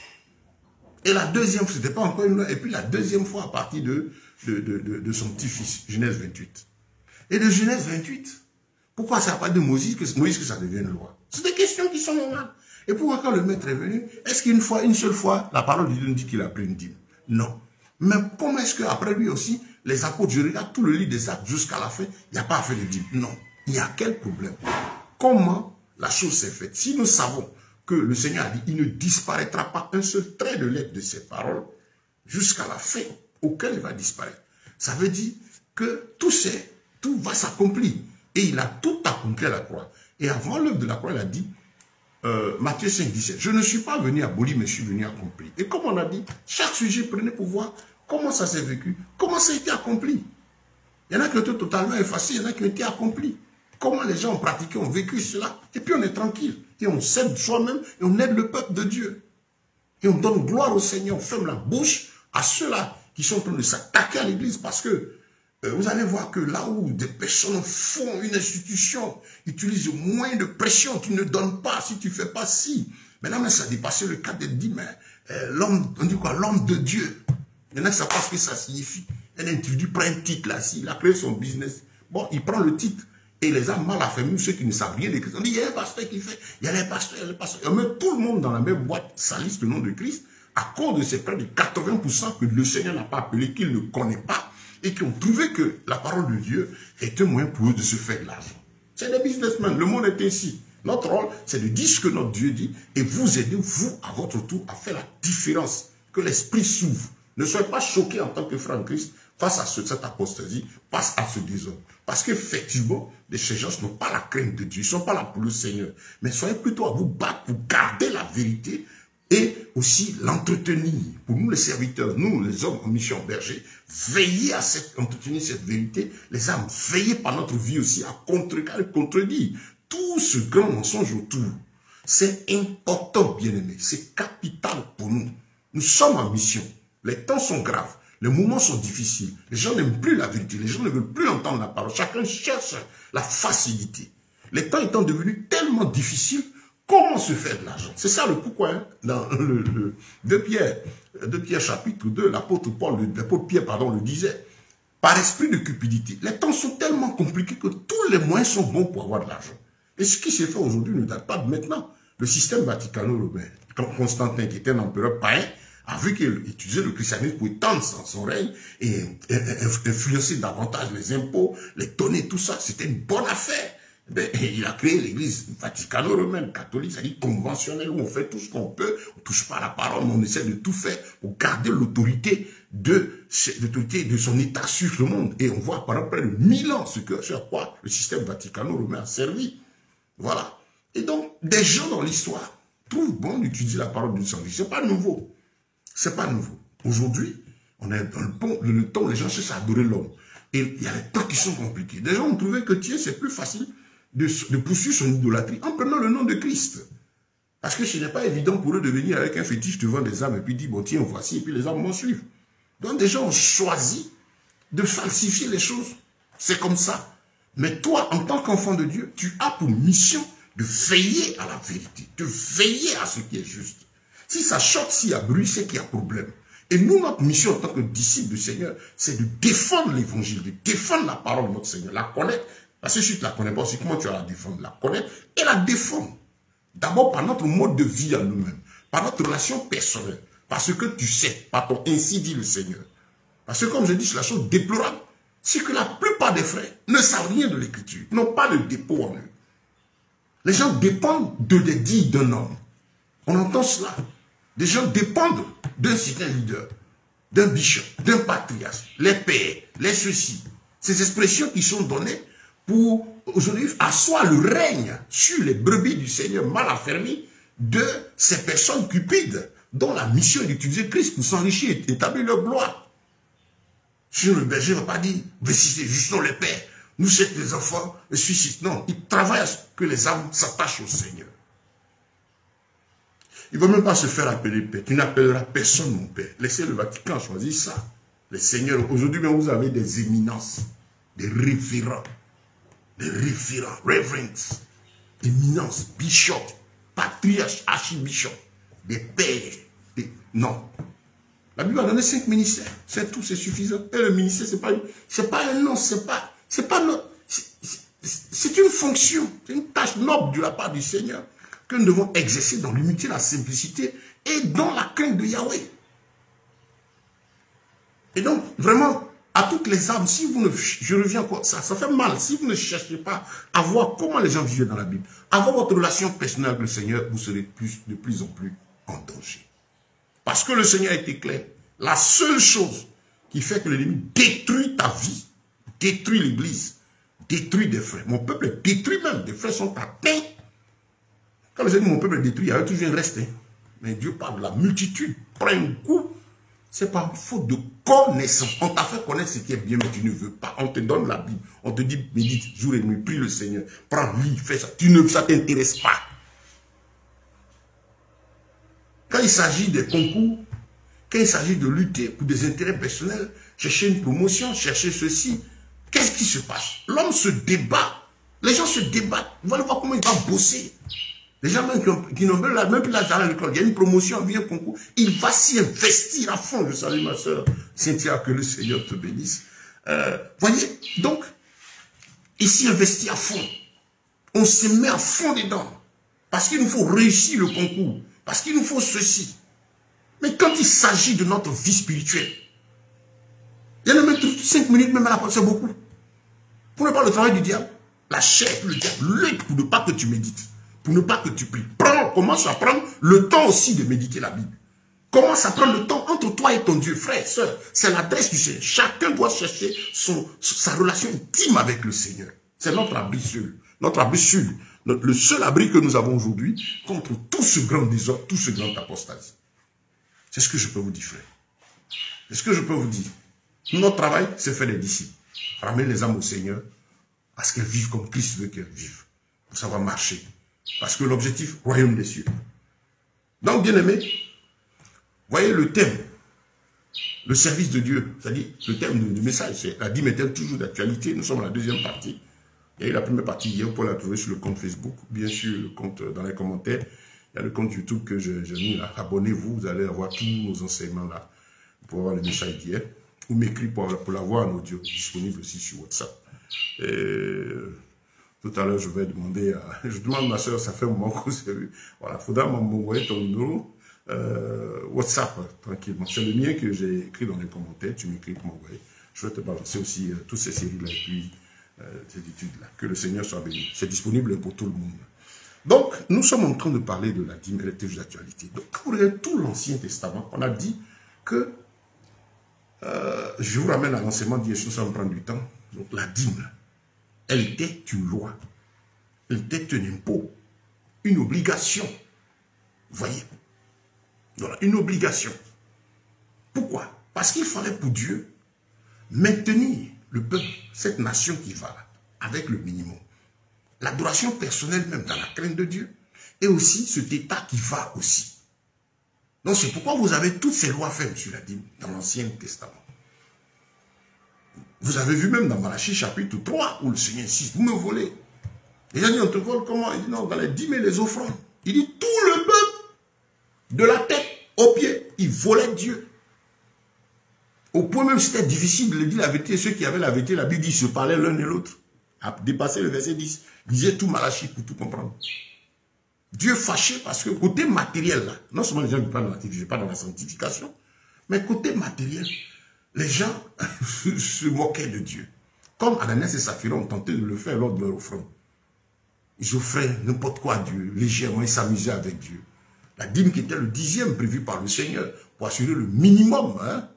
Et la deuxième fois, c'était pas encore une loi. Et puis la deuxième fois, à partir de son petit-fils, Genèse 28. Et de Genèse 28, pourquoi c'est à partir de Moïse que ça devient une loi? C'est des questions qui sont normales. Et pourquoi quand le maître est venu, est-ce une seule fois, la parole de Dieu nous dit qu'il a pris une dîme? Non. Mais comment est-ce qu'après lui aussi, les apôtres, je regarde tout le livre des actes jusqu'à la fin, il n'y a pas fait de dîme? Non. Il y a quel problème? Comment la chose s'est faite? Si nous savons que le Seigneur a dit, il ne disparaîtra pas un seul trait de lettre de ses paroles jusqu'à la fin, auquel il va disparaître. Ça veut dire que tout va s'accomplir. Et il a tout accompli à la croix. Et avant l'œuvre de la croix, il a dit, Matthieu 5, 17, je ne suis pas venu abolir, mais je suis venu accomplir. Et comme on a dit, chaque sujet prenait pour voir comment ça s'est vécu, comment ça a été accompli. Il y en a qui ont été totalement effacés, il y en a qui ont été accomplis. Comment les gens ont pratiqué, ont vécu cela, et puis on est tranquille. Et on s'aide soi-même, et on aide le peuple de Dieu. Et on donne gloire au Seigneur, on ferme la bouche à ceux-là qui sont en train de s'attaquer à l'église, parce que vous allez voir que là où des personnes font une institution, utilisent moins de pression, tu ne donnes pas si tu ne fais pas si. Mais là, ça a dépassé le cadre de dire, mais l'homme, on dit quoi, l'homme de Dieu. Il y en a qui savent pas ce que ça signifie. Un individu prend un titre là, il a créé son business. Bon, il prend le titre. Et les âmes mal affermis, ceux qui ne savent rien de Christ, on dit, il y a un pasteur qui fait, il y a les pasteurs, il y a les pasteurs. Et on met tout le monde dans la même boîte, salisse le nom de Christ, à cause de ces près de 80% que le Seigneur n'a pas appelé, qu'il ne connaît pas, et qui ont trouvé que la parole de Dieu est un moyen pour eux de se faire de l'argent. C'est des businessmen, le monde est ainsi. Notre rôle, c'est de dire ce que notre Dieu dit, et vous aider, vous, à votre tour, à faire la différence, que l'esprit s'ouvre. Ne soyez pas choqués en tant que frère en Christ, face à cette apostasie, face à ce désordre. Parce qu'effectivement, ces gens n'ont pas la crainte de Dieu, ils ne sont pas là pour le Seigneur. Mais soyez plutôt à vous battre pour garder la vérité, et aussi l'entretenir. Pour nous les serviteurs, nous les hommes en mission berger, veiller à entretenir cette vérité, les âmes, veiller par notre vie aussi à contredire tout ce grand mensonge autour. C'est important, bien-aimés, c'est capital pour nous. Nous sommes en mission, les temps sont graves, les moments sont difficiles, les gens n'aiment plus la vérité, les gens ne veulent plus entendre la parole, chacun cherche la facilité. Les temps étant devenus tellement difficiles, comment se faire de l'argent? C'est ça le pourquoi, hein? Dans le 2 Pierre chapitre 2, l'apôtre Pierre le disait. Par esprit de cupidité, les temps sont tellement compliqués que tous les moyens sont bons pour avoir de l'argent. Et ce qui s'est fait aujourd'hui ne date pas de maintenant. Le système vaticano-romain, Constantin, qui était un empereur païen, a vu qu'il utilisait le christianisme pour étendre son règne et influencer davantage les impôts, les données, tout ça. C'était une bonne affaire. Ben, il a créé l'église vaticano-romaine, catholique, c'est-à-dire conventionnelle, où on fait tout ce qu'on peut, on ne touche pas à la parole, mais on essaie de tout faire pour garder l'autorité de son état sur le monde. Et on voit pendant près de 1000 ans ce à quoi le système vaticano-romain a servi. Voilà. Et donc, des gens dans l'histoire trouvent bon d'utiliser la parole du Saint-Esprit. Ce n'est pas nouveau. Ce n'est pas nouveau. Aujourd'hui, on est dans le temps où les gens cherchent à adorer l'homme. Et il y a les temps qui sont compliqués. Des gens ont trouvé que Dieu, c'est plus facile de poursuivre son idolâtrie en prenant le nom de Christ. Parce que ce n'est pas évident pour eux de venir avec un fétiche devant des âmes et puis dire, bon tiens, voici, et puis les âmes m'en suivent. Donc des gens ont choisi de falsifier les choses. C'est comme ça. Mais toi, en tant qu'enfant de Dieu, tu as pour mission de veiller à la vérité, de veiller à ce qui est juste. Si ça choque, s'il y a bruit, c'est qu'il y a problème. Et nous, notre mission en tant que disciples du Seigneur, c'est de défendre l'évangile, de défendre la parole de notre Seigneur, la connaître. Parce que si tu ne la connais pas aussi, comment tu vas la défendre? La connaître et la défendre. D'abord par notre mode de vie à nous-mêmes, par notre relation personnelle, parce que tu sais, par ton ainsi dit le Seigneur. Parce que comme je dis, c'est la chose déplorable, c'est que la plupart des frères ne savent rien de l'écriture, n'ont pas de dépôt en eux. Les gens dépendent des dits d'un homme. On entend cela. Les gens dépendent d'un certain leader, d'un bishop, d'un patriarche, les pères, les ceci. Ces expressions qui sont données pour aujourd'hui asseoir le règne sur les brebis du Seigneur mal affermis de ces personnes cupides dont la mission est d'utiliser Christ pour s'enrichir et établir leur gloire. Sur le berger ne va pas dire, citer justement les pères, nous sommes les enfants, les suicides. Non, il travaille à ce que les âmes s'attachent au Seigneur. Il ne va même pas se faire appeler père. Tu n'appelleras personne mon père. Laissez le Vatican choisir ça. Les seigneurs, aujourd'hui même vous avez des éminences, des référents, reverends, éminences, bishops, patriarches, archibishops, des pères. Non. La Bible a donné 5 ministères. C'est tout, c'est suffisant. Et le ministère, c'est pas un nom, c'est une fonction, c'est une tâche noble de la part du Seigneur que nous devons exercer dans l'humilité, la simplicité et dans la crainte de Yahweh. Et donc, vraiment, à toutes les âmes, si vous ne, je reviens encore, ça fait mal, si vous ne cherchez pas à voir comment les gens vivent dans la Bible, à voir votre relation personnelle avec le Seigneur, vous serez de plus en plus en danger. Parce que le Seigneur a été clair. La seule chose qui fait que l'ennemi détruit ta vie, détruit l'église, détruit des frères. Mon peuple est détruit même, des frères sont atteints. Quand je dis mon peuple est détruit, il y a toujours un reste. Hein. Mais Dieu parle de la multitude, prend un coup. C'est par faute de connaissance. On t'a fait connaître ce qui est bien, mais tu ne veux pas. On te donne la Bible. On te dit, médite jour et nuit, prie le Seigneur. Prends, lis, fais ça. Ça ne t'intéresse pas. Quand il s'agit des concours, quand il s'agit de lutter pour des intérêts personnels, chercher une promotion, chercher ceci, qu'est-ce qui se passe? L'homme se débat. Les gens se débattent. Vous allez voir comment il va bosser. Les gens même qui n'ont même plus l'argent à l'école, il y a une promotion, il y a un concours, il va s'y investir à fond. Je salue ma soeur Cynthia, que le Seigneur te bénisse. Voyez, donc, il s'y investit à fond. On se met à fond dedans. Parce qu'il nous faut réussir le concours. Parce qu'il nous faut ceci. Mais quand il s'agit de notre vie spirituelle, il y en a même 5 minutes, même à la porte, c'est beaucoup. Pour ne pas le travail du diable, la chair, le diable lutte pour ne pas que tu médites. Pour ne pas que tu pries. Commence à prendre le temps aussi de méditer la Bible. Commence à prendre le temps entre toi et ton Dieu, frère, sœur. C'est l'adresse du Seigneur. Chacun doit chercher sa relation intime avec le Seigneur. C'est notre abri seul. Notre abri seul. le seul abri que nous avons aujourd'hui contre tout ce grand désordre, tout ce grand apostasie. C'est ce que je peux vous dire, frère. C'est ce que je peux vous dire. Notre travail, c'est faire des disciples. Ramener les âmes au Seigneur, parce qu'elles vivent comme Christ veut qu'elles vivent. Pour savoir marcher. Parce que l'objectif, royaume des cieux. Donc, bien aimé, voyez le thème, le service de Dieu, c'est-à-dire le thème du message, c'est la dîme est toujours d'actualité. Nous sommes à la deuxième partie. Il y a eu la première partie hier, vous pouvez la trouver sur le compte Facebook, bien sûr, le compte dans les commentaires. Il y a le compte YouTube que j'ai mis là. Abonnez-vous, vous allez avoir tous nos enseignements là. Vous pouvez avoir le message d'hier. Ou m'écrire pour l'avoir en audio, disponible aussi sur WhatsApp. Et tout à l'heure, je vais demander à... Je demande à ma soeur, ça fait un moment qu'on s'est vu. Voilà, il faudra m'envoyer ton numéro WhatsApp, tranquillement. C'est le mien que j'ai écrit dans les commentaires. Tu m'écris pour m'envoyer. Je vais te balancer aussi toutes ces séries-là et puis ces études-là. Que le Seigneur soit béni. C'est disponible pour tout le monde. Donc, nous sommes en train de parler de la dîme et des textes d'actualité. Donc, quand vous regardez tout l'Ancien Testament, on a dit que je vous ramène à l'enseignement de Yeshua sans prendre du temps. Donc la dîme, elle était une loi, elle était un impôt, une obligation. Vous voyez? Voilà, une obligation. Pourquoi? Parce qu'il fallait pour Dieu maintenir le peuple, cette nation qui va là, avec le minimum. L'adoration personnelle même dans la crainte de Dieu, et aussi cet état qui va aussi. Donc c'est pourquoi vous avez toutes ces lois faites sur la dîme dans l'Ancien Testament. Vous avez vu même dans Malachie chapitre 3 où le Seigneur insiste, vous me volez. Les gens disent, on te vole comment? Il dit non, dans les dîmes et les offrandes. Il dit tout le peuple, de la tête aux pieds, il volait Dieu. Au point même c'était difficile de le dire la vérité. Ceux qui avaient la vérité, la Bible dit, se parlaient l'un et l'autre. A dépassé le verset 10. Il disait tout Malachie pour tout comprendre. Dieu fâché parce que côté matériel, là, non seulement les gens ne parlent pas dans la sanctification, mais côté matériel, les gens se moquaient de Dieu. Comme Ananias et Saphira ont tenté de le faire lors de leur offrande. Ils offraient n'importe quoi à Dieu, légèrement, ils s'amusaient avec Dieu. La dîme qui était le 10e prévu par le Seigneur pour assurer le minimum, hein,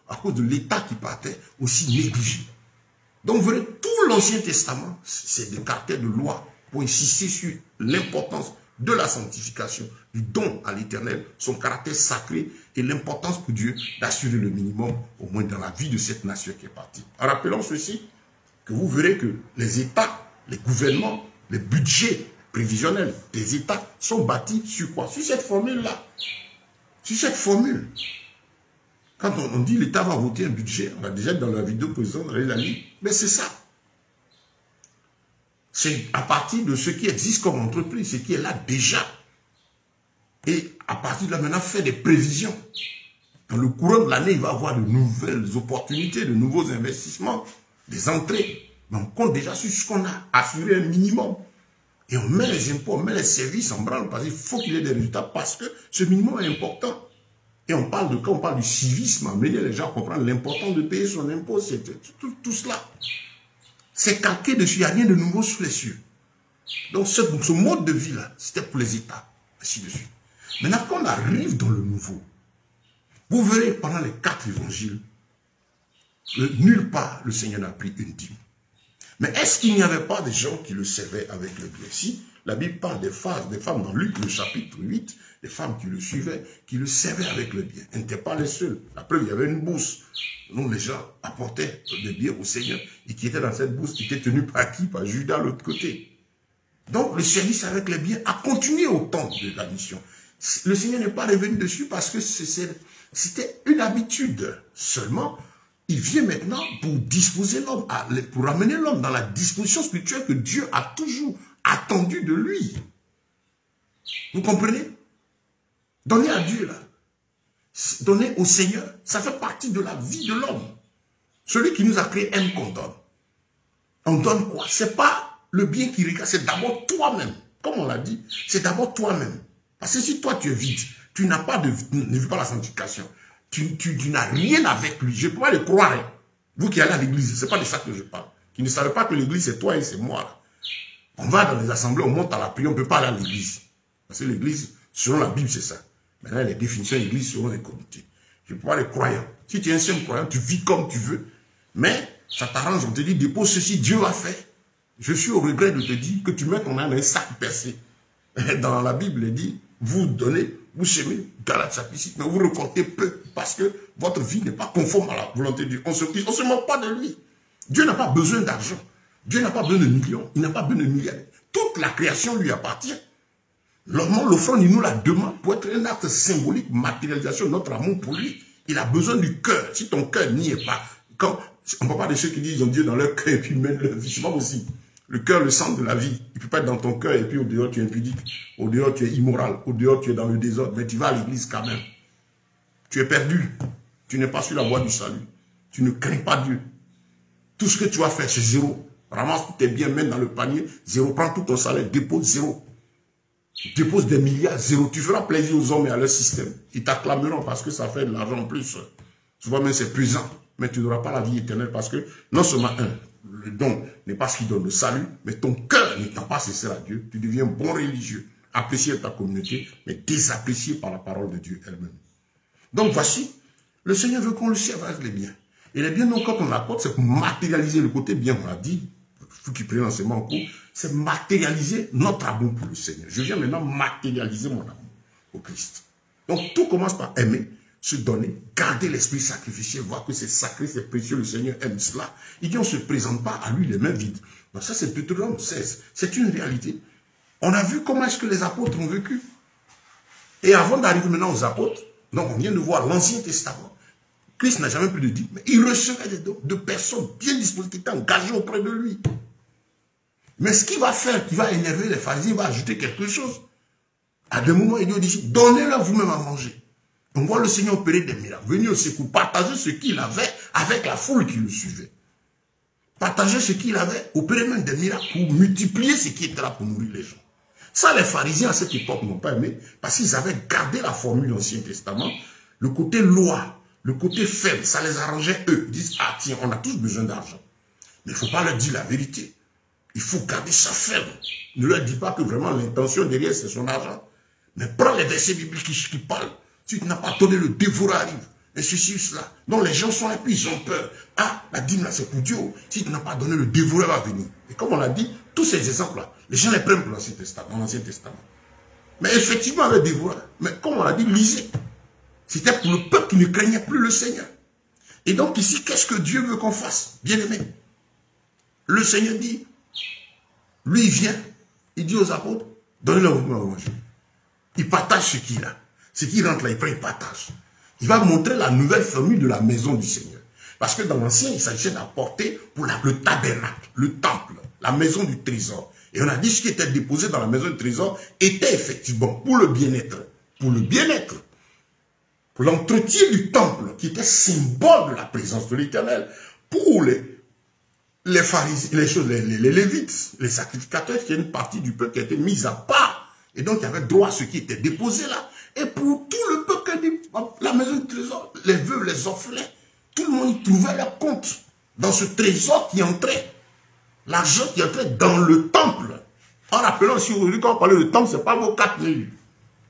à cause de l'état qui partait, aussi négligé. Donc, vous voyez, tout l'Ancien Testament, c'est des caractères de loi pour insister sur l'importance de la sanctification, du don à l'Éternel, son caractère sacré et l'importance pour Dieu d'assurer le minimum, au moins dans la vie de cette nation qui est partie. En rappelant ceci, que vous verrez que les États, les gouvernements, les budgets prévisionnels des États sont bâtis sur quoi? Sur cette formule-là. Sur cette formule. Quand on dit l'État va voter un budget, on a déjà dans la vidéo précédente, mais c'est ça. C'est à partir de ce qui existe comme entreprise, ce qui est là déjà. Et à partir de là, maintenant, faire des prévisions. Dans le courant de l'année, il va y avoir de nouvelles opportunités, de nouveaux investissements, des entrées. Mais on compte déjà sur ce qu'on a assuré un minimum. Et on met les impôts, on met les services en branle parce qu'il faut qu'il y ait des résultats parce que ce minimum est important. Et on parle de quoi? On parle du civisme, amener les gens à comprendre l'importance de payer son impôt, c'est tout cela. C'est calqué dessus, il n'y a rien de nouveau sous les cieux. Donc ce mode de vie-là, c'était pour les États, ainsi de suite. Maintenant, quand on arrive dans le nouveau, vous verrez pendant les 4 évangiles, nulle part le Seigneur n'a pris une dîme. Mais est-ce qu'il n'y avait pas des gens qui le servaient avec le bien? Si, la Bible parle des femmes dans Luc, le chapitre 8, des femmes qui le suivaient, qui le servaient avec le bien. Elles n'étaient pas les seules. La preuve, il y avait une bourse. Donc les gens apportaient des biens au Seigneur et qui était dans cette bourse, qui était tenue par qui? Par Judas de l'autre côté. Donc le service avec les biens a continué au temps de la mission. Le Seigneur n'est pas revenu dessus parce que c'était une habitude. Seulement, il vient maintenant pour disposer l'homme, pour ramener l'homme dans la disposition spirituelle que Dieu a toujours attendu de lui. Vous comprenez? Donner à Dieu, là, donner au Seigneur, ça fait partie de la vie de l'homme. Celui qui nous a créé aime qu'on donne. On donne quoi? C'est pas le bien qui regarde, c'est d'abord toi-même. Comme on l'a dit, c'est d'abord toi-même. Parce que si toi tu es vide, tu n'as pas ne vis pas la sanctification, tu n'as rien avec lui. Je ne peux pas le croire. Hein. Vous qui allez à l'église, ce n'est pas de ça que je parle. Qui ne savez pas que l'église c'est toi et c'est moi. Là. On va dans les assemblées, on monte à la prière, on ne peut pas aller à l'église. Parce que l'église, selon la Bible, c'est ça. Maintenant, les définitions de l'église seront des comités. Je ne peux pas les croyants. Si tu es un simple croyant, tu vis comme tu veux. Mais ça t'arrange, on te dit, dépose ceci, Dieu a fait. Je suis au regret de te dire que tu mets ton âme dans un sac percé. Dans la Bible, il dit, vous donnez, vous semez, Galates chapitre 6, mais vous récoltez peu parce que votre vie n'est pas conforme à la volonté de Dieu. On ne se moque pas de lui. Dieu n'a pas besoin d'argent. Dieu n'a pas besoin de millions. Il n'a pas besoin de milliards. Toute la création lui appartient. L'offrande, il nous la demande pour être un acte symbolique, matérialisation de notre amour pour lui. Il a besoin du cœur. Si ton cœur n'y est pas, quand, on ne parle pas de ceux qui disent ils ont Dieu dans leur cœur et puis ils mènent leur vie. C'est pas possible. Le cœur, le centre de la vie. Il ne peut pas être dans ton cœur et puis au dehors tu es impudique. Au dehors tu es immoral. Au dehors tu es dans le désordre. Mais tu vas à l'église quand même. Tu es perdu. Tu n'es pas sur la voie du salut. Tu ne crains pas Dieu. Tout ce que tu vas faire, c'est zéro. Ramasse tous tes biens, mets dans le panier, zéro. Prends tout ton salaire, dépose zéro. Dépose des milliards, zéro. Tu feras plaisir aux hommes et à leur système. Ils t'acclameront parce que ça fait de l'argent en plus. Souvent même c'est pesant. Mais tu n'auras pas la vie éternelle parce que non seulement le don n'est pas ce qui donne le salut, mais ton cœur n'étant pas cessé à Dieu, tu deviens bon religieux, apprécié de ta communauté, mais désapprécié par la parole de Dieu elle-même. Donc voici, le Seigneur veut qu'on le serve avec les biens. Et les biens, donc, quand on apporte, c'est pour matérialiser le côté bien, on l'a dit, vous qui prenez l'enseignement en cours, c'est matérialiser notre amour pour le Seigneur. Je viens maintenant matérialiser mon amour au Christ. Donc tout commence par aimer, se donner, garder l'esprit sacrificiel, voir que c'est sacré, c'est précieux, le Seigneur aime cela. Il dit on ne se présente pas à lui les mains vides. Donc ça c'est Deutéronome 16, c'est une réalité. On a vu comment est-ce que les apôtres ont vécu. Et avant d'arriver maintenant aux apôtres, donc on vient de voir l'Ancien Testament. Christ n'a jamais plus de dîmes, mais il recevait des dons de personnes bien disposées qui étaient engagées auprès de lui. Mais ce qu'il va faire, qui va énerver les pharisiens, il va ajouter quelque chose. À des moments, il dit aux disciples, donnez-leur vous-même à manger. On voit le Seigneur opérer des miracles, venir au secours, partager ce qu'il avait avec la foule qui le suivait. Partager ce qu'il avait, opérer même des miracles pour multiplier ce qui était là pour nourrir les gens. Ça, les pharisiens à cette époque n'ont pas aimé, parce qu'ils avaient gardé la formule de l'Ancien Testament, le côté loi, le côté faible, ça les arrangeait eux. Ils disent, ah tiens, on a tous besoin d'argent. Mais il ne faut pas leur dire la vérité. Il faut garder ça ferme. Ne leur dis pas que vraiment l'intention derrière c'est son argent. Mais prends les versets bibliques qui parlent. Si tu n'as pas donné, le dévoreur arrive. Et ceci, cela. Donc les gens sont là, puis ils ont peur. Ah, la dîme là c'est pour Dieu. Si tu n'as pas donné, le dévoreur va venir. Et comme on l'a dit, tous ces exemples-là, les gens les prennent pour l'Ancien Testament. Mais effectivement, avec le dévoreur. Mais comme on l'a dit, lisez. C'était pour le peuple qui ne craignait plus le Seigneur. Et donc ici, qu'est-ce que Dieu veut qu'on fasse? Bien aimé. Le Seigneur dit, lui il vient, il dit aux apôtres, donnez-leur à manger. Il partage ce qu'il a. Ce qui rentre là, il prend, il partage. Il va montrer la nouvelle formule de la maison du Seigneur. Parce que dans l'ancien, il s'agissait d'apporter pour le tabernacle, le temple, la maison du trésor. Et on a dit ce qui était déposé dans la maison du trésor était effectivement pour le bien-être. Pour le bien-être. Pour l'entretien du temple, qui était symbole de la présence de l'Éternel. Pour les pharisiens, les lévites, les sacrificateurs, qui est une partie du peuple qui a été mise à part. Et donc, il y avait droit à ce qui était déposé là. Et pour tout le peuple, la maison du trésor, les veuves, les orphelins, tout le monde y trouvait leur compte dans ce trésor qui entrait. L'argent qui entrait dans le temple. En rappelant, si aujourd'hui, quand on parlait de temple, ce n'est pas vos 4 000.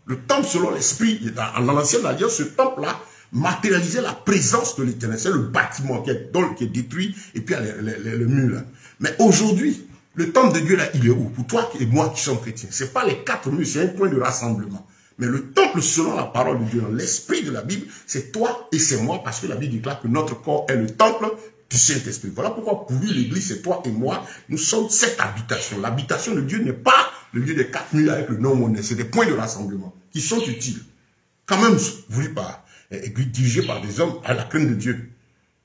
Le temple, selon l'esprit, dans l'ancienne alliance, ce temple-là matérialisait la présence de l'Éternel. C'est le bâtiment qui est détruit et puis le mur là. Mais aujourd'hui, le temple de Dieu là, il est où? Pour toi et moi qui sommes chrétiens. Ce n'est pas les 4 murs, c'est un point de rassemblement. Mais le temple, selon la parole de Dieu, dans l'esprit de la Bible, c'est toi et c'est moi, parce que la Bible déclare que notre corps est le temple du Saint-Esprit. Voilà pourquoi pour lui, l'Église, c'est toi et moi, nous sommes cette habitation. L'habitation de Dieu n'est pas le lieu des 4 murs avec le non-monnaie, c'est des points de rassemblement qui sont utiles. Quand même voulus par, et dirigés par des hommes à la crainte de Dieu.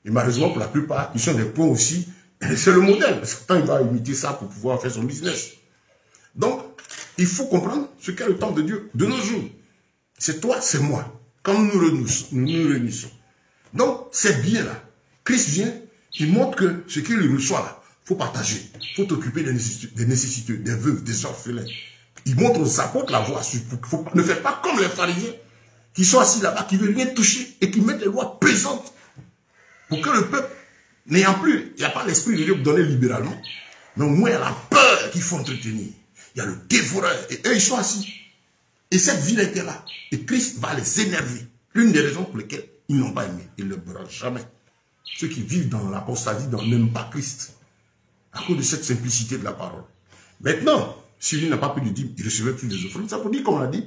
Et malheureusement, pour la plupart, ils sont des points aussi, c'est le modèle. Certains, il va imiter ça pour pouvoir faire son business. Donc, il faut comprendre ce qu'est le temple de Dieu de nos jours. C'est toi, c'est moi. Quand nous nous réunissons. Donc, c'est bien là. Christ vient, il montre que ce qu'il reçoit là, il faut partager. Il faut t'occuper des nécessiteux, des veuves, des orphelins. Il montre aux apôtres la voie. Ne faites pas comme les pharisiens qui sont assis là-bas, qui ne veulent rien toucher et qui mettent les lois pesantes pour que le peuple, n'ayant plus, il n'y a pas l'esprit de Dieu pour donner libéralement, mais au moins il y a la peur qu'il faut entretenir. Il y a le dévoreur. Et eux, ils sont assis. Et cette ville était là. Et Christ va les énerver. L'une des raisons pour lesquelles ils n'ont pas aimé. Ils ne le verront jamais. Ceux qui vivent dans l'apostasie n'aiment pas Christ. à cause de cette simplicité de la parole. Maintenant, si lui n'a pas pris de dîme, il recevait plus des offrandes. Ça veut dire, comme on l'a dit,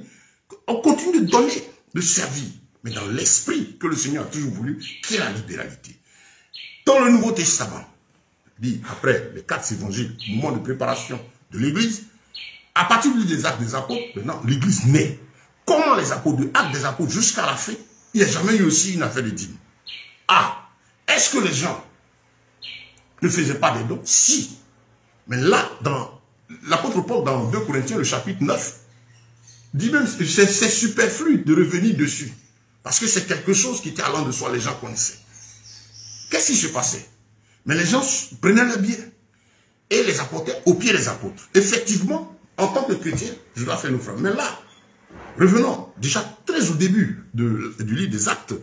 on continue de donner, de servir, mais dans l'esprit que le Seigneur a toujours voulu, qui est la libéralité. Dans le Nouveau Testament, dit après les 4 évangiles, moment de préparation de l'Église, à partir des actes des apôtres, maintenant l'Église naît. Comment les apôtres, de actes des apôtres jusqu'à la fin, il n'y a jamais eu aussi une affaire de dîme. Ah, est-ce que les gens ne faisaient pas des dons? Si. Mais là, dans l'apôtre Paul, dans 2 Corinthiens, le chapitre 9, dit même que c'est superflu de revenir dessus. Parce que c'est quelque chose qui était allant de soi, les gens connaissaient. Qu'est-ce qui se passait? Mais les gens prenaient le bien et les apportaient aux pieds des apôtres. Effectivement, en tant que chrétien, je dois faire l'offrande. Mais là, revenons déjà très au début du livre des Actes.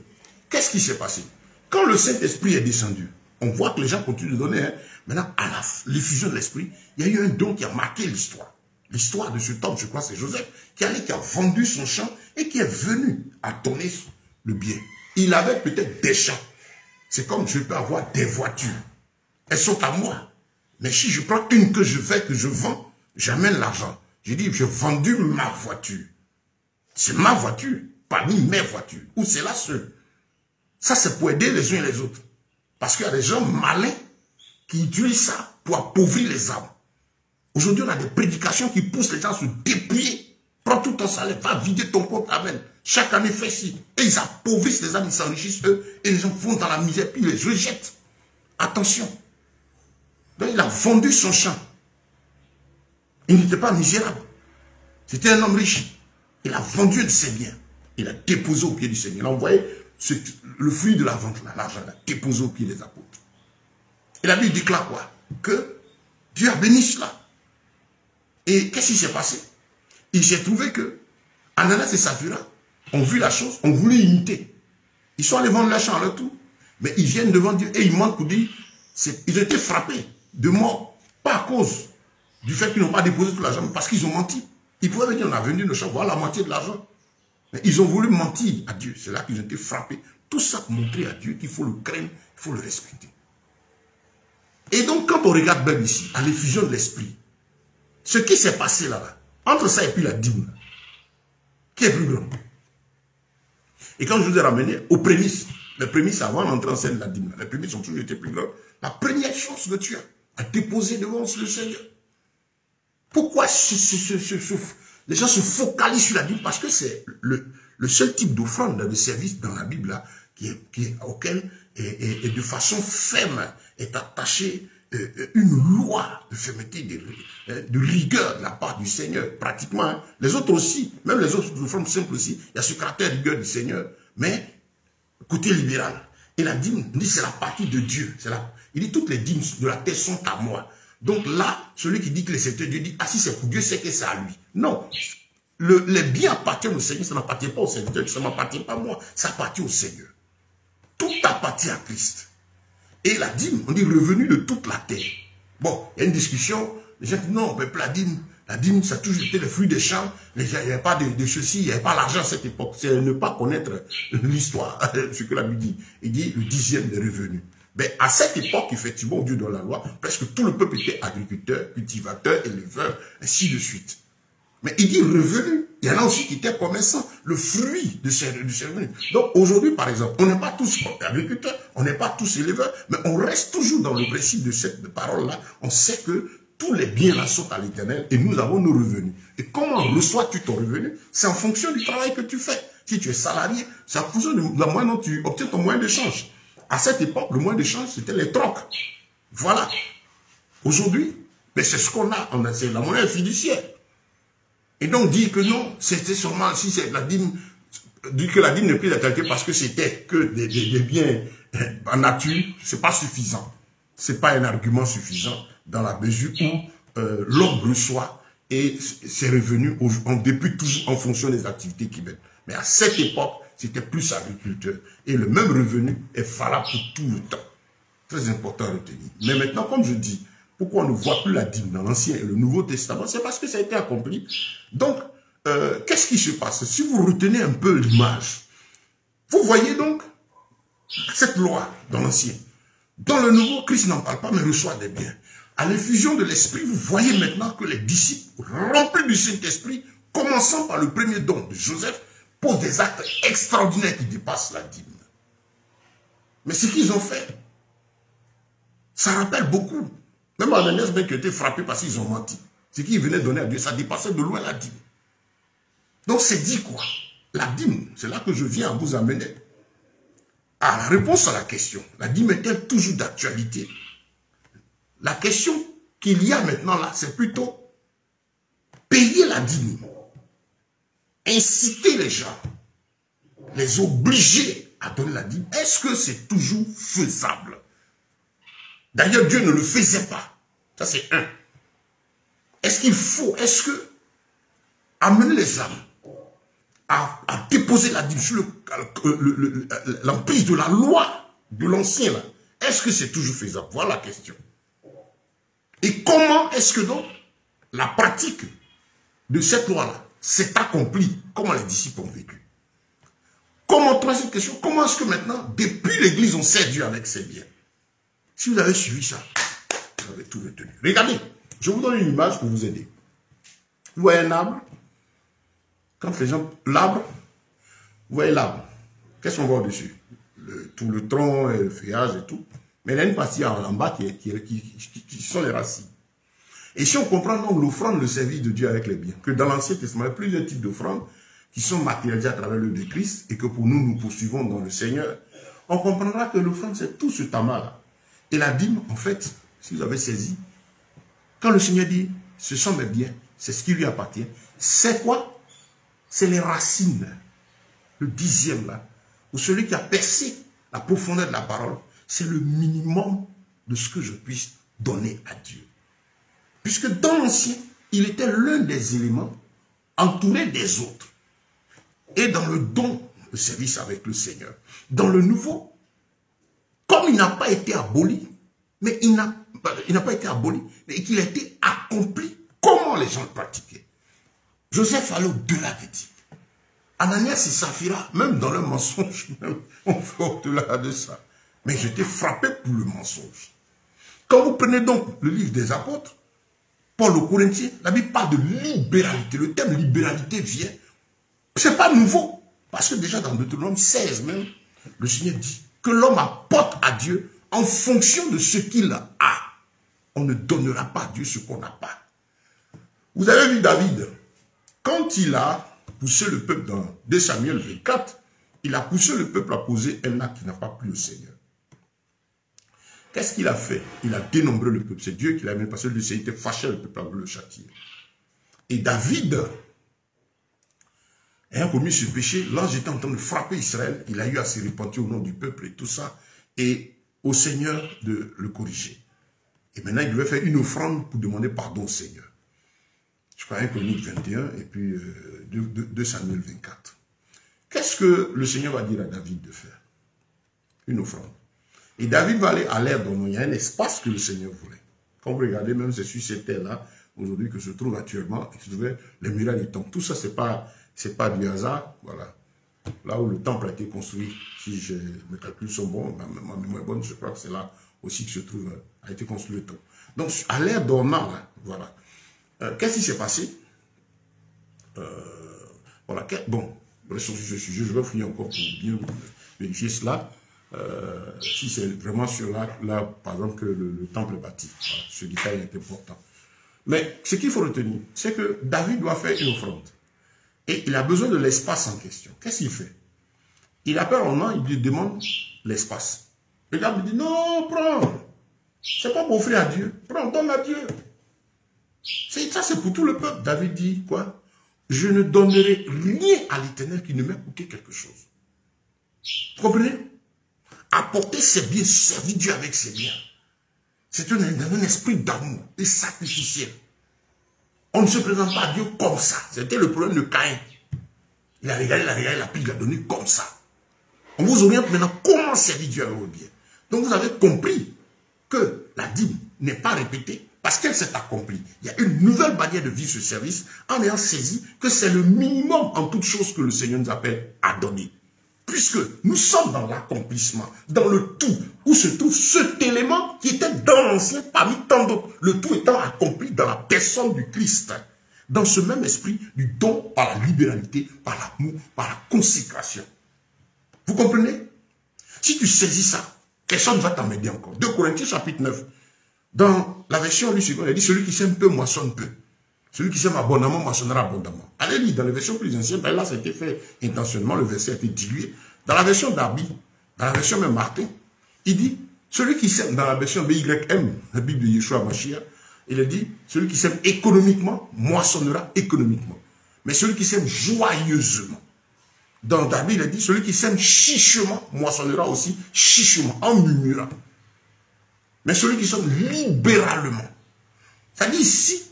Qu'est-ce qui s'est passé? Quand le Saint-Esprit est descendu, on voit que les gens continuent de donner. Maintenant, à l'effusion de l'Esprit, il y a eu un don qui a marqué l'histoire. L'histoire de cet homme, je crois, c'est Joseph, qui a vendu son champ et qui est venu à donner le bien. Il avait peut-être des champs. C'est comme je peux avoir des voitures. Elles sont à moi. Mais si je prends une que je fais, que je vends, j'amène l'argent. Je dis, j'ai vendu ma voiture. C'est ma voiture, parmi mes voitures. Ou c'est la seule. Ça, c'est pour aider les uns et les autres. Parce qu'il y a des gens malins qui utilisent ça pour appauvrir les âmes. Aujourd'hui, on a des prédications qui poussent les gens à se dépouiller. Prends tout ton salaire, va vider ton compte, amen. Chaque année, fais ci. Et ils appauvrissent les âmes, ils s'enrichissent eux. Et les gens vont dans la misère, puis ils les rejettent. Attention. Donc, il a vendu son champ. Il n'était pas misérable. C'était un homme riche. Il a vendu de ses biens. Il a déposé au pied du Seigneur. Il a envoyé le fruit de la vente, l'argent, il a déposé au pied des apôtres. Et la Bible déclare quoi? Que Dieu a béni cela. Et qu'est-ce qui s'est passé? Il s'est trouvé que Ananas et Saphira ont vu la chose, ont voulu imiter. Ils sont allés vendre leur champ à leur tour. Mais ils viennent devant Dieu et ils mentent pour dire, ils ont été frappés de mort, pas à cause du fait qu'ils n'ont pas déposé tout l'argent, mais parce qu'ils ont menti. Ils pouvaient dire, on a vendu nos champs, voilà la moitié de l'argent. Mais ils ont voulu mentir à Dieu. C'est là qu'ils ont été frappés. Tout ça pour montrer à Dieu qu'il faut le craindre, il faut le respecter. Et donc, quand on regarde bien ici, à l'effusion de l'esprit, ce qui s'est passé là-bas, entre ça et puis la dîme, qui est plus grand? Et quand je vous ai ramené aux prémices, les prémices avant d'entrer en scène de la dîme, les prémices ont toujours été plus grandes. La première chose que tu as à déposer devant le Seigneur. Pourquoi les gens se focalisent sur la dîme? Parce que c'est le seul type d'offrande, de service dans la Bible là, auquel et de façon ferme est attachée une loi de fermeté, de rigueur de la part du Seigneur, pratiquement. Hein. Les autres aussi, même les autres offrandes simples aussi, il y a ce caractère de rigueur du Seigneur, mais côté libéral. Et la dîme, dit c'est la partie de Dieu. Il dit toutes les dîmes de la terre sont à moi. Donc là, celui qui dit que c'est Dieu dit, ah si c'est pour Dieu, c'est que c'est à lui. Non, les biens appartiennent au Seigneur, ça n'appartient pas au Seigneur, ça ne m'appartient pas à moi, ça appartient au Seigneur. Tout appartient à Christ. Et la dîme, on dit revenu de toute la terre. Bon, il y a une discussion, les gens disent non, on ne peut pas la dîme, ça a toujours été le fruit des champs, il n'y avait pas de ceci, il n'y avait pas l'argent à cette époque. C'est ne pas connaître l'histoire, ce que la Bible dit. Il dit le 10e des revenus. Mais à cette époque, effectivement, Dieu dans la loi, presque tout le peuple était agriculteur, cultivateur, éleveur, ainsi de suite. Mais il dit revenu. Il y en a aussi qui étaient commerçants, le fruit de ces revenus. Donc aujourd'hui, par exemple, on n'est pas tous agriculteurs, on n'est pas tous éleveurs, mais on reste toujours dans le principe de cette parole-là. On sait que tous les biens-là sont à l'Éternel et nous avons nos revenus. Et comment reçois-tu ton revenu? C'est en fonction du travail que tu fais. Si tu es salarié, c'est en fonction de la moyenne dont tu obtiens ton moyen d'échange. À cette époque, le moyen d'échange, c'était les trocs. Voilà. Aujourd'hui, c'est ce qu'on a. C'est la monnaie fiduciaire. Et donc, dire que non, c'était seulement, si c'est la dîme, dire que la dîme n'est plus d'actualité parce que c'était que des biens en nature, c'est pas suffisant. C'est pas un argument suffisant dans la mesure où l'homme reçoit et ses revenus on débute toujours en fonction des activités qu'il mène. Mais à cette époque, c'était plus agriculteur. Et le même revenu est valable pour tout le temps. Très important à retenir. Mais maintenant, comme je dis, pourquoi on ne voit plus la dîme dans l'Ancien et le Nouveau Testament? C'est parce que ça a été accompli. Donc, qu'est-ce qui se passe? Si vous retenez un peu l'image, vous voyez donc cette loi dans l'Ancien. Dans le Nouveau, Christ n'en parle pas, mais reçoit des biens. À l'effusion de l'Esprit, vous voyez maintenant que les disciples, remplis du Saint-Esprit, commençant par le premier don de Joseph, posent des actes extraordinaires qui dépassent la dîme. Mais ce qu'ils ont fait, ça rappelle beaucoup. Même Ananias, bien qui a été frappé parce qu'ils ont menti. Ce qu'ils venaient donner à Dieu, ça dépassait de loin la dîme. Donc c'est dit quoi? La dîme, c'est là que je viens à vous amener à la réponse à la question. La dîme est-elle toujours d'actualité? La question qu'il y a maintenant là, c'est plutôt payer la dîme, inciter les gens, les obliger à donner la dîme. Est-ce que c'est toujours faisable? D'ailleurs, Dieu ne le faisait pas. Ça, c'est un. Est-ce qu'il faut, est-ce que amener les âmes à déposer la dîme sur l'emprise de la loi de l'ancien, là, est-ce que c'est toujours faisable? Voilà la question. Et comment est-ce que donc la pratique de cette loi-là s'est accomplie? Comment les disciples ont vécu? Comment, troisième question, comment est-ce que maintenant, depuis l'église, on sert Dieu avec ses biens? Si vous avez suivi ça, vous avez tout retenu. Regardez, je vous donne une image pour vous aider. Vous voyez un arbre? Quand les gens... L'arbre, vous voyez l'arbre. Qu'est-ce qu'on voit au-dessus? Tout le tronc, le feuillage et tout. Mais il y a une partie en bas qui sont les racines. Et si on comprend donc l'offrande, le service de Dieu avec les biens, que dans l'Ancien Testament, il y a plusieurs types d'offrandes qui sont matérialisées à travers l'œuvre de Christ et que pour nous, nous poursuivons dans le Seigneur, on comprendra que l'offrande, c'est tout ce tamas-là. Et la dîme, en fait, si vous avez saisi, quand le Seigneur dit, ce sont mes biens, c'est ce qui lui appartient, c'est quoi? C'est les racines. Le 10e là, ou celui qui a percé la profondeur de la parole, c'est le minimum de ce que je puisse donner à Dieu. Puisque dans l'ancien, il était l'un des éléments entouré des autres. Et dans le don, le service avec le Seigneur. Dans le nouveau, comme il n'a pas été aboli, mais il n'a pas été aboli, mais qu'il a été accompli, comment les gens le pratiquaient? Joseph allait au-delà des dits. Ananias et Saphira, même dans le mensonge, on fait au-delà de ça. Mais j'étais frappé pour le mensonge. Quand vous prenez donc le livre des apôtres, Paul aux Corinthiens, la Bible parle de libéralité. Le terme libéralité vient. Ce n'est pas nouveau. Parce que déjà dans Deutéronome 16 même, le Seigneur dit que l'homme apporte à Dieu en fonction de ce qu'il a. On ne donnera pas à Dieu ce qu'on n'a pas. Vous avez vu David, quand il a poussé le peuple dans 2 Samuel 24, il a poussé le peuple à poser un acte qui n'a pas plu au Seigneur. Qu'est-ce qu'il a fait? Il a dénombré le peuple. C'est Dieu qui l'a mis parce que le Seigneur était fâché, le peuple a voulu le châtier. Et David, ayant commis ce péché, l'ange était en train de frapper Israël. Il a eu à se repentir au nom du peuple et tout ça. Et au Seigneur de le corriger. Et maintenant, il devait faire une offrande pour demander pardon au Seigneur. Je crois 1 Chronique 21 et puis 2 Samuel 24. Qu'est-ce que le Seigneur va dire à David de faire? Une offrande. Et David va aller à l'air dont il y a un espace que le Seigneur voulait. Quand vous regardez, même c'est sur cette terre-là, aujourd'hui, que se trouve actuellement, et que se trouvaient les murailles du temple. Tout ça, c'est pas du hasard. Voilà. Là où le temple a été construit, si mes calculs sont bons, ma mémoire est bonne, je crois que c'est là aussi que se trouve, a été construit le temple. Donc, à l'air dormant, là, voilà. Qu'est-ce qui s'est passé? Voilà. Bon, sur ce sujet, je vais finir encore pour bien vérifier cela. Si c'est vraiment sur là, par exemple, que le temple est bâti. Voilà, ce détail est important. Mais ce qu'il faut retenir, c'est que David doit faire une offrande. Et il a besoin de l'espace en question. Qu'est-ce qu'il fait? Il appelle un nom, il lui demande l'espace. Et David dit, non, prends. C'est pas pour offrir à Dieu. Prends, donne à Dieu. Ça, c'est pour tout le peuple. David dit, quoi? Je ne donnerai rien à l'Éternel qui ne m'ait coûté quelque chose. Vous comprenez? Apporter ses biens, servir Dieu avec ses biens. C'est un esprit d'amour et sacrificiel. On ne se présente pas à Dieu comme ça. C'était le problème de Caïn. Il a regardé, il a pris, il a donné comme ça. On vous oriente maintenant comment servir Dieu avec vos biens. Donc vous avez compris que la dîme n'est pas répétée parce qu'elle s'est accomplie. Il y a une nouvelle manière de vivre ce service en ayant saisi que c'est le minimum en toute chose que le Seigneur nous appelle à donner. Puisque nous sommes dans l'accomplissement, dans le tout, où se trouve cet élément qui était dans l'ancien parmi tant d'autres, le tout étant accompli dans la personne du Christ. Dans ce même esprit du don par la libéralité, par l'amour, par la consécration. Vous comprenez? Si tu saisis ça, personne ne va t'emmener encore. 2 Corinthiens chapitre 9. Dans la version lui seconde, il dit celui qui sème peu moissonne peu. Celui qui sème abondamment moissonnera abondamment. Allez lire dans les versions plus anciennes, ben là c'était fait intentionnellement, le verset a été dilué. Dans la version d'Arby, dans la version même Martin, il dit celui qui sème, dans la version BYM, la Bible de Yeshua Mashiach, il a dit celui qui sème économiquement moissonnera économiquement. Mais celui qui sème joyeusement. Dans Darby, il a dit celui qui sème chichement moissonnera aussi chichement, en murmurant. Mais celui qui sème libéralement. Ça dit ici,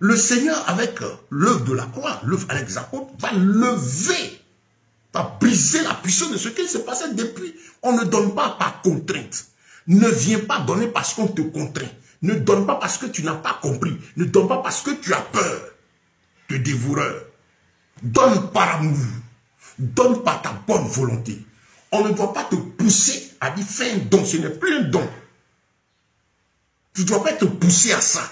le Seigneur, avec l'œuvre de la croix, l'œuvre avec les apôtres, va lever, va briser la puissance de ce qui se passait depuis. On ne donne pas par contrainte. Ne viens pas donner parce qu'on te contraint. Ne donne pas parce que tu n'as pas compris. Ne donne pas parce que tu as peur de dévoreur. Donne par amour. Donne par ta bonne volonté. On ne doit pas te pousser à dire fais un don. Ce n'est plus un don. Tu ne dois pas te pousser à ça.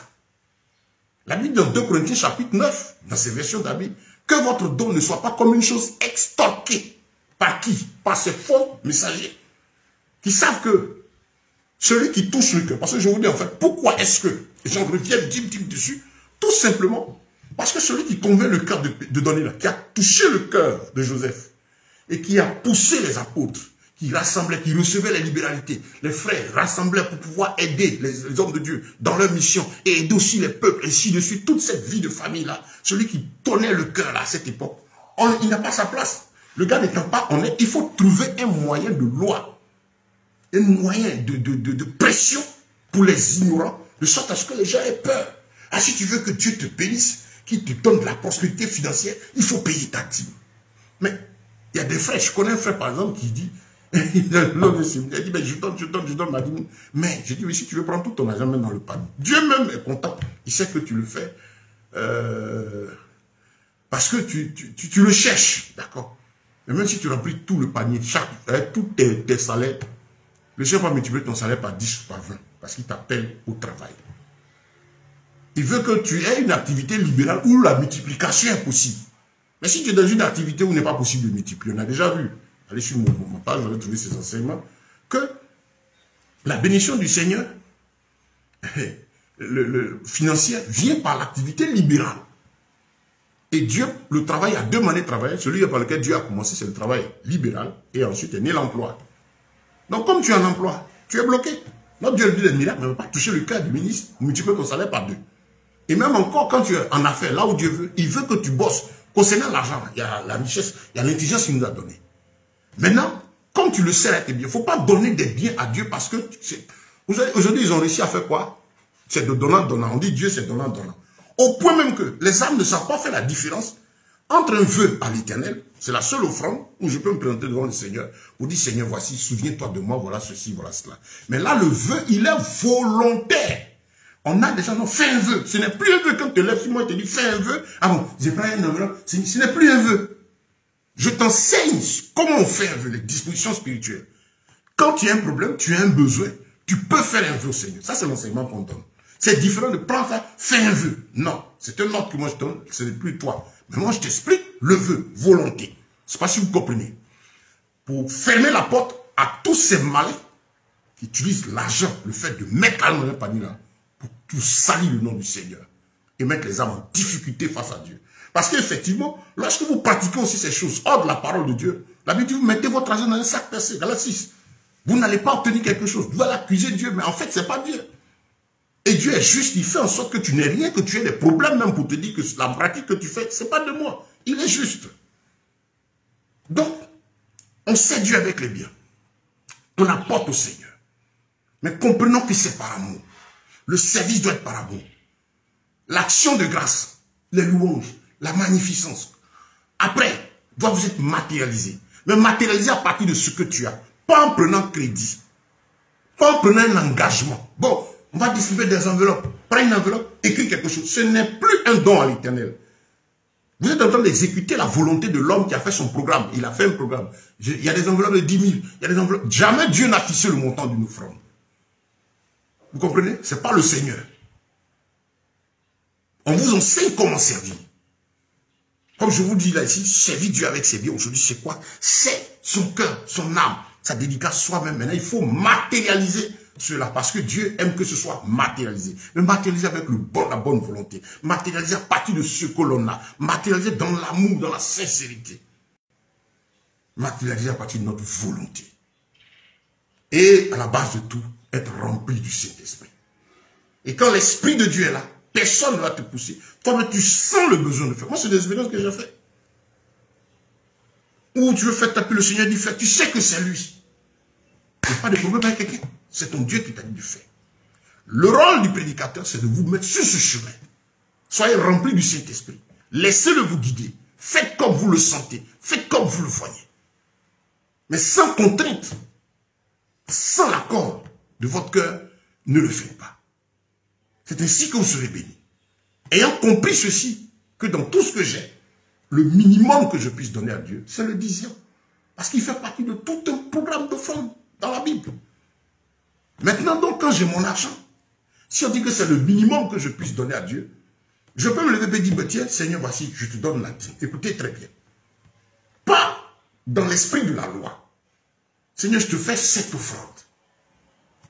La Bible dans 2 Corinthiens chapitre 9, dans ces versions de la Bible, que votre don ne soit pas comme une chose extorquée. Par qui? Par ces faux messagers qui savent que celui qui touche le cœur, parce que je vous dis en fait, pourquoi est-ce que, et j'en reviens dim dessus, tout simplement, parce que celui qui convainc le cœur de donner là, qui a touché le cœur de Joseph, et qui a poussé les apôtres, qui rassemblaient, qui recevaient les libéralités, les frères rassemblaient pour pouvoir aider les hommes de Dieu dans leur mission, et aider aussi les peuples, ainsi de suite, toute cette vie de famille-là, celui qui donnait le cœur là, à cette époque, il n'a pas sa place. Le gars n'étant pas honnête, il faut trouver un moyen de loi, un moyen de pression pour les ignorants, de sorte à ce que les gens aient peur. Ah, si tu veux que Dieu te bénisse, qu'il te donne de la prospérité financière, il faut payer ta dîme. Mais il y a des frères, je connais un frère par exemple qui dit, il dit, mais je donne ma dîme. Mais je dis, oui, si tu veux prendre tout ton argent, même dans le panier. Dieu même est content. Il sait que tu le fais parce que tu le cherches, d'accord. Mais même si tu remplis tout le panier, tous tes salaires, le Seigneur va multiplier ton salaire par 10 ou par 20, parce qu'il t'appelle au travail. Il veut que tu aies une activité libérale où la multiplication est possible. Mais si tu es dans une activité où il n'est pas possible de multiplier, on a déjà vu, allez sur ma page, vous allez trouver ces enseignements, que la bénédiction du Seigneur financière vient par l'activité libérale. Et Dieu, le travail a deux manières de travailler. Celui par lequel Dieu a commencé, c'est le travail libéral, et ensuite est né l'emploi. Donc, comme tu as un emploi, tu es bloqué. Notre Dieu dit des miracles, mais ne va pas toucher le cœur du ministre, multiplier ton salaire par 2. Et même encore, quand tu es en affaires, là où Dieu veut, il veut que tu bosses. Concernant l'argent, il y a la richesse, il y a l'intelligence qu'il nous a donnée. Maintenant, comme tu le sais, il ne faut pas donner des biens à Dieu parce que... Aujourd'hui, ils ont réussi à faire quoi? C'est de donnant-donnant. On dit Dieu, c'est donnant-donnant. Au point même que les âmes ne savent pas faire la différence entre un vœu à l'Éternel, c'est la seule offrande où je peux me présenter devant le Seigneur pour dire, Seigneur, voici, souviens-toi de moi, voilà ceci, voilà cela. Mais là, le vœu, il est volontaire. On a déjà, non, fais un vœu. Ce n'est plus un vœu quand tu te lèves sur moi et te dis, fais un vœu. Ah bon, j'ai pris un enveloppe. Ce n'est plus un vœu. Je t'enseigne comment on fait un vœu, les dispositions spirituelles. Quand tu as un problème, tu as un besoin, tu peux faire un vœu au Seigneur. Ça, c'est l'enseignement qu'on donne. C'est différent de prendre ça, fais un vœu. Non, c'est un ordre que moi je donne, ce n'est plus toi. Mais moi, je t'explique le vœu, volonté. Je ne sais pas si vous comprenez. Pour fermer la porte à tous ces malins qui utilisent l'argent, le fait de mettre l'argent dans un panier là, pour salir le nom du Seigneur et mettre les âmes en difficulté face à Dieu. Parce qu'effectivement, lorsque vous pratiquez aussi ces choses hors de la parole de Dieu, la Bible dit, vous mettez votre argent dans un sac percé, Galates 6. Vous n'allez pas obtenir quelque chose. Vous allez accuser Dieu, mais en fait, ce n'est pas Dieu. Et Dieu est juste, il fait en sorte que tu n'aies rien, que tu aies des problèmes même pour te dire que la pratique que tu fais, ce n'est pas de moi. Il est juste. Donc, on sait Dieu avec les biens. On apporte au Seigneur. Mais comprenons que c'est par amour. Le service doit être par amour. L'action de grâce, les louanges, la magnificence, après, doit vous être matérialisé. Mais matérialisé à partir de ce que tu as. Pas en prenant crédit. Pas en prenant un engagement. Bon, on va distribuer des enveloppes. Prends une enveloppe, écris quelque chose. Ce n'est plus un don à l'Éternel. Vous êtes en train d'exécuter la volonté de l'homme qui a fait son programme. Il a fait un programme. Il y a des enveloppes de 10 000. Il y a des enveloppes. Jamais Dieu n'a fixé le montant d'une offrande. Vous comprenez? Ce n'est pas le Seigneur. On vous enseigne comment servir. Comme je vous dis là ici, servir Dieu avec ses biens. Aujourd'hui, c'est quoi? C'est son cœur, son âme, sa dédicace soi-même. Maintenant, il faut matérialiser cela parce que Dieu aime que ce soit matérialisé. Mais matérialiser avec la bonne volonté. Matérialiser à partir de ce que l'on a. Matérialiser dans l'amour, dans la sincérité. Matérialiser à partir de notre volonté. Et à la base de tout, être rempli du Saint-Esprit. Et quand l'Esprit de Dieu est là, personne ne va te pousser. Toi-même, tu sens le besoin de faire. Moi, c'est des expériences que j'ai faites. Ou tu veux faire taper le Seigneur dit faire. Tu sais que c'est lui. Il n'y a pas de problème avec quelqu'un. C'est ton Dieu qui t'a dit de faire. Le rôle du prédicateur, c'est de vous mettre sur ce chemin. Soyez remplis du Saint-Esprit. Laissez-le vous guider. Faites comme vous le sentez. Faites comme vous le voyez. Mais sans contrainte, sans l'accord de votre cœur, ne le faites pas. C'est ainsi que vous serez bénis. Ayant compris ceci, que dans tout ce que j'ai, le minimum que je puisse donner à Dieu, c'est le 10e. Parce qu'il fait partie de tout un programme d'offrande dans la Bible. Maintenant donc, quand j'ai mon argent, si on dit que c'est le minimum que je puisse donner à Dieu, je peux me lever et dire, tiens, Seigneur, voici, je te donne la dîme. Écoutez très bien. Pas dans l'esprit de la loi. Seigneur, je te fais cette offrande.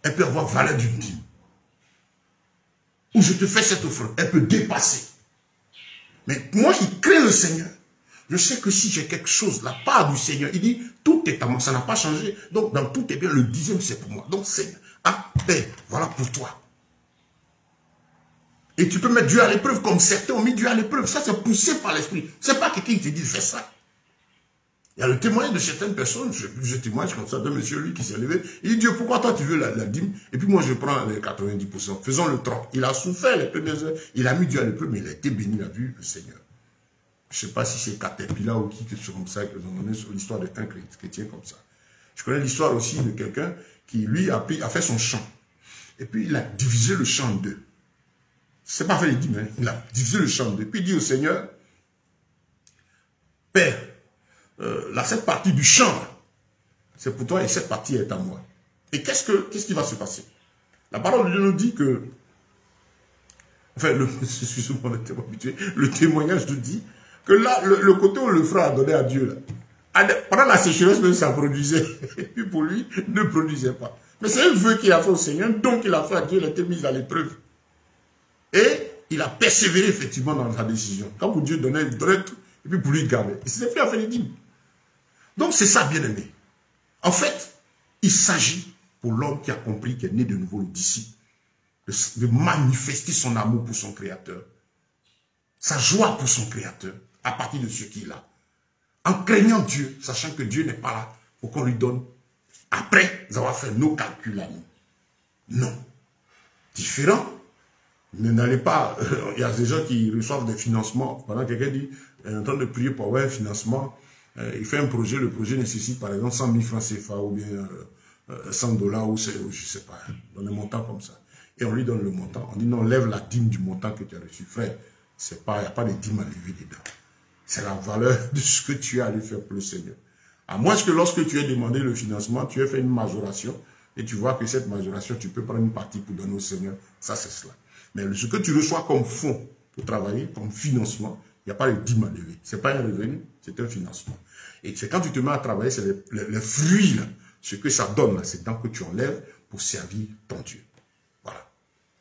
Elle peut avoir valeur d'une dîme. Ou je te fais cette offrande, elle peut dépasser. Mais moi qui crains le Seigneur, je sais que si j'ai quelque chose, la part du Seigneur, il dit, tout est à moi, ça n'a pas changé. Donc, dans tout est bien, le 10e, c'est pour moi. Donc, Seigneur, voilà pour toi. Et tu peux mettre Dieu à l'épreuve, comme certains ont mis Dieu à l'épreuve. Ça, c'est poussé par l'esprit. C'est pas quelqu'un qui te dit, fais ça. Il y a le témoignage de certaines personnes, je témoigne comme ça, d'un monsieur, lui, qui s'est levé. Il dit, Dieu, pourquoi toi tu veux la dîme? Et puis moi, je prends les 90%. Faisons le 30. Il a souffert les premières heures. Il a mis Dieu à l'épreuve, mais il a été béni, il a vu le Seigneur. Je ne sais pas si c'est Caterpillar ou qui que c'est comme ça, qu'ils ont donné sur l'histoire d'un chrétien comme ça. Je connais l'histoire aussi de quelqu'un qui, lui, a fait son champ. Et puis, il a divisé le champ en deux. C'est pas fait les dîmes, hein. Il a divisé le champ en deux. Puis il dit au Seigneur, Père, cette partie du champ, c'est pour toi et cette partie est à moi. Et qu'est-ce qui va se passer? La parole de Dieu nous dit que, enfin, excusez-moi, le témoignage nous dit que là, le côté où le frère a donné à Dieu, là, pendant la sécheresse, même ça produisait. Et puis pour lui, ne produisait pas. Mais c'est un vœu qu'il a fait au Seigneur, donc il a fait à Dieu, il a été mis à l'épreuve. Et il a persévéré effectivement dans sa décision. Quand pour Dieu donnait, il donnait tout, et puis pour lui garder. Il s'est plus à faire les dîmes. Donc c'est ça, bien aimé. En fait, il s'agit pour l'homme qui a compris, qui est né de nouveau, le disciple, de manifester son amour pour son Créateur, sa joie pour son Créateur, à partir de ce qu'il a. En craignant Dieu, sachant que Dieu n'est pas là pour qu'on lui donne après avoir fait nos calculs à nous. Non. Différent. N'allez pas, il y a des gens qui reçoivent des financements. Pendant que quelqu'un dit, en train de prier pour avoir un financement, il fait un projet, le projet nécessite par exemple 100 000 francs CFA ou bien 100 $, ou je ne sais pas, dans des montants comme ça. Et on lui donne le montant. On dit non, lève la dîme du montant que tu as reçu. Frère, il n'y a pas de dîme à lever dedans. C'est la valeur de ce que tu as allé faire pour le Seigneur. À moins que lorsque tu aies demandé le financement, tu aies fait une majoration et tu vois que cette majoration, tu peux prendre une partie pour donner au Seigneur. Ça, c'est cela. Mais ce que tu reçois comme fonds pour travailler, comme financement, il n'y a pas de dîme à lever. Ce n'est pas un revenu, c'est un financement. Et c'est quand tu te mets à travailler, c'est les fruits, là, ce que ça donne, c'est tant que tu enlèves pour servir ton Dieu. Voilà.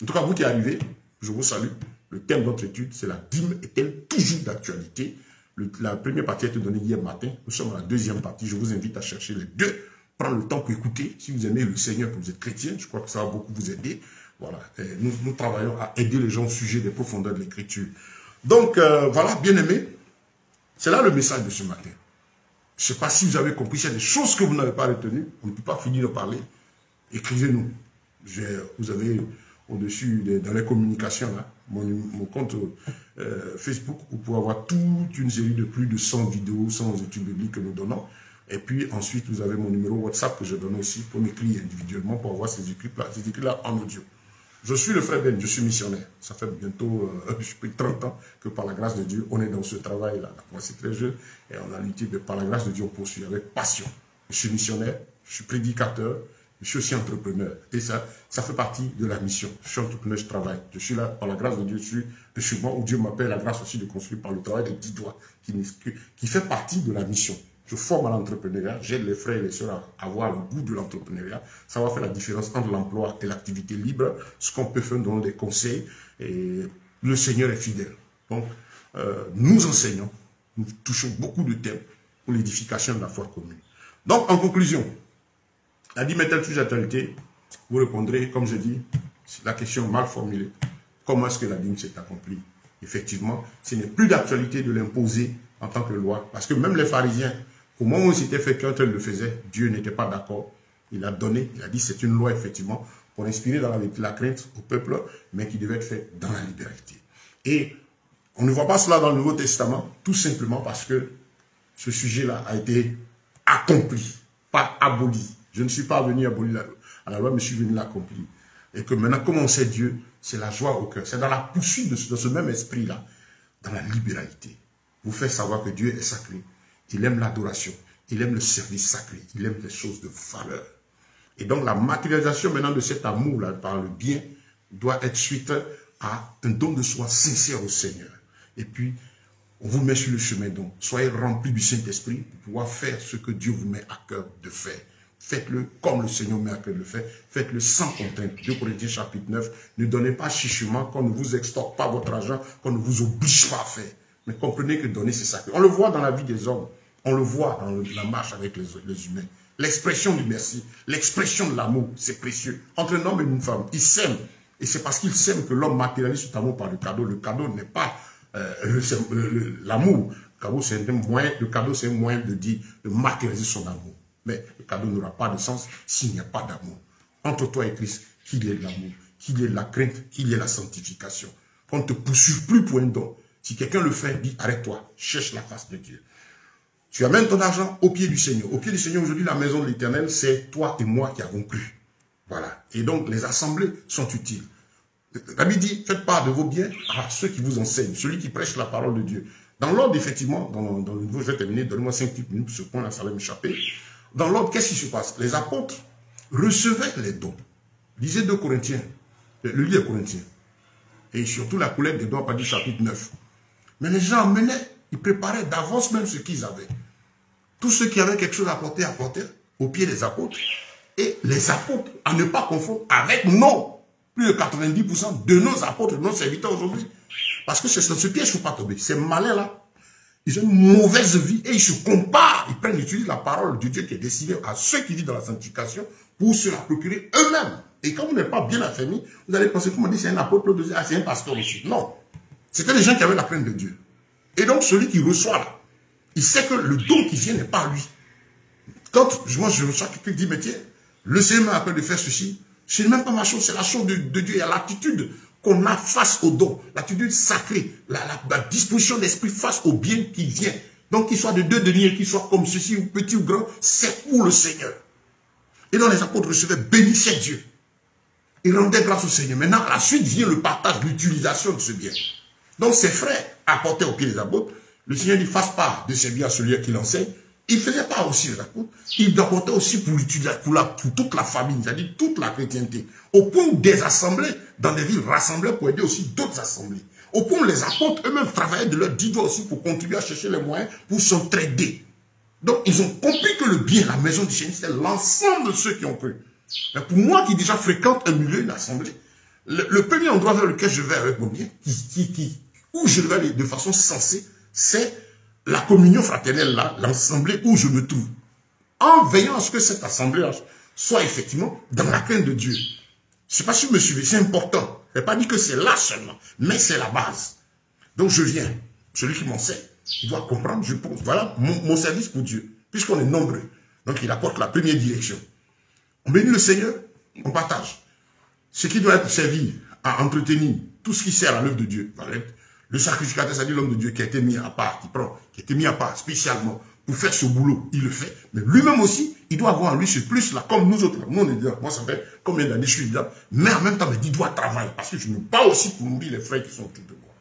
En tout cas, vous qui arrivez, je vous salue. Le thème de notre étude, c'est la dîme est-elle toujours d'actualité? La première partie a été donnée hier matin. Nous sommes à la deuxième partie. Je vous invite à chercher les deux. Prendre le temps pour écouter. Si vous aimez le Seigneur, que vous êtes chrétien, je crois que ça va beaucoup vous aider. Voilà. Nous travaillons à aider les gens au sujet des profondeurs de l'Écriture. Donc, voilà, bien aimé. C'est là le message de ce matin. Je ne sais pas si vous avez compris. S'il y a des choses que vous n'avez pas retenues, on ne peut pas finir de parler. Écrivez-nous. Vous avez au-dessus, dans les communications, là, mon compte Facebook, vous pouvez avoir toute une série de plus de 100 vidéos, 100 études bibliques que nous donnons. Et puis ensuite, vous avez mon numéro WhatsApp que je donne aussi pour m'écrire individuellement pour avoir ces écrits-là en audio. Je suis le frère Ben, je suis missionnaire. Ça fait bientôt plus de 30 ans que par la grâce de Dieu, on est dans ce travail-là. C'est très jeune et on a l'utilité de par la grâce de Dieu, on poursuit avec passion. Je suis missionnaire, je suis prédicateur, je suis aussi entrepreneur. Et ça fait partie de la mission. Je suis entrepreneur, je travaille. Je suis là, par la grâce de Dieu, je suis le chemin où Dieu m'appelle la grâce aussi de construire par le travail des petits doigts, qui fait partie de la mission. Je forme à l'entrepreneuriat, j'aide les frères et les sœurs à avoir le goût de l'entrepreneuriat. Ça va faire la différence entre l'emploi et l'activité libre, ce qu'on peut faire dans des conseils. Et le Seigneur est fidèle. Donc, nous enseignons, nous touchons beaucoup de thèmes pour l'édification de la foi commune. Donc, en conclusion, la dîme est-elle toujours d'actualité? Vous répondrez, comme je dis, la question mal formulée. Comment est-ce que la dîme s'est accomplie? Effectivement, ce n'est plus d'actualité de l'imposer en tant que loi. Parce que même les pharisiens, au moment où c'était fait, quand ils le faisaient, Dieu n'était pas d'accord. Il a donné, il a dit c'est une loi effectivement pour inspirer dans la crainte au peuple, mais qui devait être faite dans la libéralité. Et on ne voit pas cela dans le Nouveau Testament, tout simplement parce que ce sujet-là a été accompli, pas aboli. Je ne suis pas venu abolir la loi, mais je suis venu l'accomplir. Et que maintenant, comme on sait Dieu, c'est la joie au cœur. C'est dans la poursuite de ce même esprit-là, dans la libéralité. Vous faites savoir que Dieu est sacré. Il aime l'adoration. Il aime le service sacré. Il aime les choses de valeur. Et donc, la matérialisation maintenant de cet amour-là, par le bien, doit être suite à un don de soi sincère au Seigneur. Et puis, on vous met sur le chemin donc. Soyez remplis du Saint-Esprit pour pouvoir faire ce que Dieu vous met à cœur de faire. Faites-le comme le Seigneur met à cœur de le faire. Faites-le sans contrainte. 2 Corinthiens chapitre 9. Ne donnez pas chichement, qu'on ne vous extorque pas votre argent, qu'on ne vous oblige pas à faire. Mais comprenez que donner, c'est sacré. On le voit dans la vie des hommes. On le voit dans la marche avec les humains. L'expression du merci, l'expression de l'amour, c'est précieux. Entre un homme et une femme, ils s'aiment. Et c'est parce qu'ils s'aiment que l'homme matérialise cet amour par le cadeau. Le cadeau n'est pas l'amour. Le cadeau, c'est un moyen de dire, de matérialiser son amour. Mais le cadeau n'aura pas de sens s'il n'y a pas d'amour. Entre toi et Christ, qu'il y ait de l'amour, qu'il y ait de la crainte, qu'il y ait de la sanctification. Qu'on ne te poursuive plus pour un don. Si quelqu'un le fait, dis arrête-toi, cherche la face de Dieu. Tu amènes ton argent au pied du Seigneur. Au pied du Seigneur, aujourd'hui, la maison de l'Éternel, c'est toi et moi qui avons cru. Voilà. Et donc, les assemblées sont utiles. La Bible dit, faites part de vos biens à ceux qui vous enseignent, celui qui prêche la parole de Dieu. Dans l'ordre, effectivement, dans le nouveau, je vais terminer, donnez-moi 5 minutes pour ce point-là, ça va m'échapper. Dans l'ordre, qu'est-ce qui se passe? Les apôtres recevaient les dons. Lisez 2 Corinthiens, le livre des Corinthiens. Et surtout la collecte des dons à partir du chapitre 9. Mais les gens amenaient, ils préparaient d'avance même ce qu'ils avaient. Tous ceux qui avaient quelque chose à apporter au pied des apôtres. Et les apôtres, à ne pas confondre avec nous, plus de 90% de nos apôtres, de nos serviteurs aujourd'hui. Parce que c'est ce piège, il ne faut pas tomber. Ces malins-là, ils ont une mauvaise vie et ils se comparent. Ils utilisent la parole de Dieu qui est destinée à ceux qui vivent dans la sanctification pour se la procurer eux-mêmes. Et quand vous n'êtes pas bien affermi, vous allez penser, comment dire, c'est un apôtre, l'autre, c'est un pasteur aussi. Non. C'était des gens qui avaient la crainte de Dieu. Et donc, celui qui reçoit là, il sait que le don qui vient n'est pas lui. Quand moi, je reçois quelqu'un qui dit, mais tiens, le Seigneur m'a appelé de faire ceci, ce n'est même pas ma chose, c'est la chose de Dieu. Il y a l'attitude qu'on a face au don, l'attitude sacrée, la disposition d'esprit face au bien qui vient. Donc, qu'il soit de 2 deniers, qu'il soit comme ceci, ou petit ou grand, c'est pour le Seigneur. Et donc, les apôtres recevaient, bénissaient Dieu. Ils rendaient grâce au Seigneur. Maintenant, à la suite vient le partage, l'utilisation de ce bien. Donc, ses frères apportaient au pied des apôtres. Le Seigneur dit, fasse part de ses biens à celui qui l'enseigne. Il faisait part aussi les apôtres. Il apportait aussi pour toute la famille, c'est-à-dire toute la chrétienté. Au point où des assemblées, dans des villes, rassemblaient pour aider aussi d'autres assemblées. Au point où les apôtres eux-mêmes travaillaient de leurs 10 doigts aussi pour contribuer à chercher les moyens pour s'entraider. Donc, ils ont compris que le bien, la maison du Seigneur, c'est l'ensemble de ceux qui ont cru. Mais pour moi qui déjà fréquente un milieu, une assemblée, le premier endroit vers lequel je vais avec mon bien, où je vais aller de façon sensée, c'est la communion fraternelle là, l'assemblée où je me trouve. En veillant à ce que cette assemblée soit effectivement dans la crainte de Dieu. Je ne sais pas si vous me suivez, c'est important. Je n'ai pas dit que c'est là seulement, mais c'est la base. Donc je viens, celui qui m'enseigne, il doit comprendre, je pense, voilà mon service pour Dieu, puisqu'on est nombreux. Donc il apporte la première direction. On bénit le Seigneur, on partage. Ce qui doit être servi à entretenir tout ce qui sert à l'œuvre de Dieu. Le sacrificateur, c'est-à-dire l'homme de Dieu qui a été mis à part, qui a été mis à part spécialement pour faire ce boulot, il le fait. Mais lui-même aussi, il doit avoir en lui ce plus-là, comme nous autres. Nous, on est dedans. Moi, ça fait combien d'années je suis dedans. Mais en même temps, il doit travailler. Parce que je me bats aussi pour nourrir les frères qui sont autour de moi.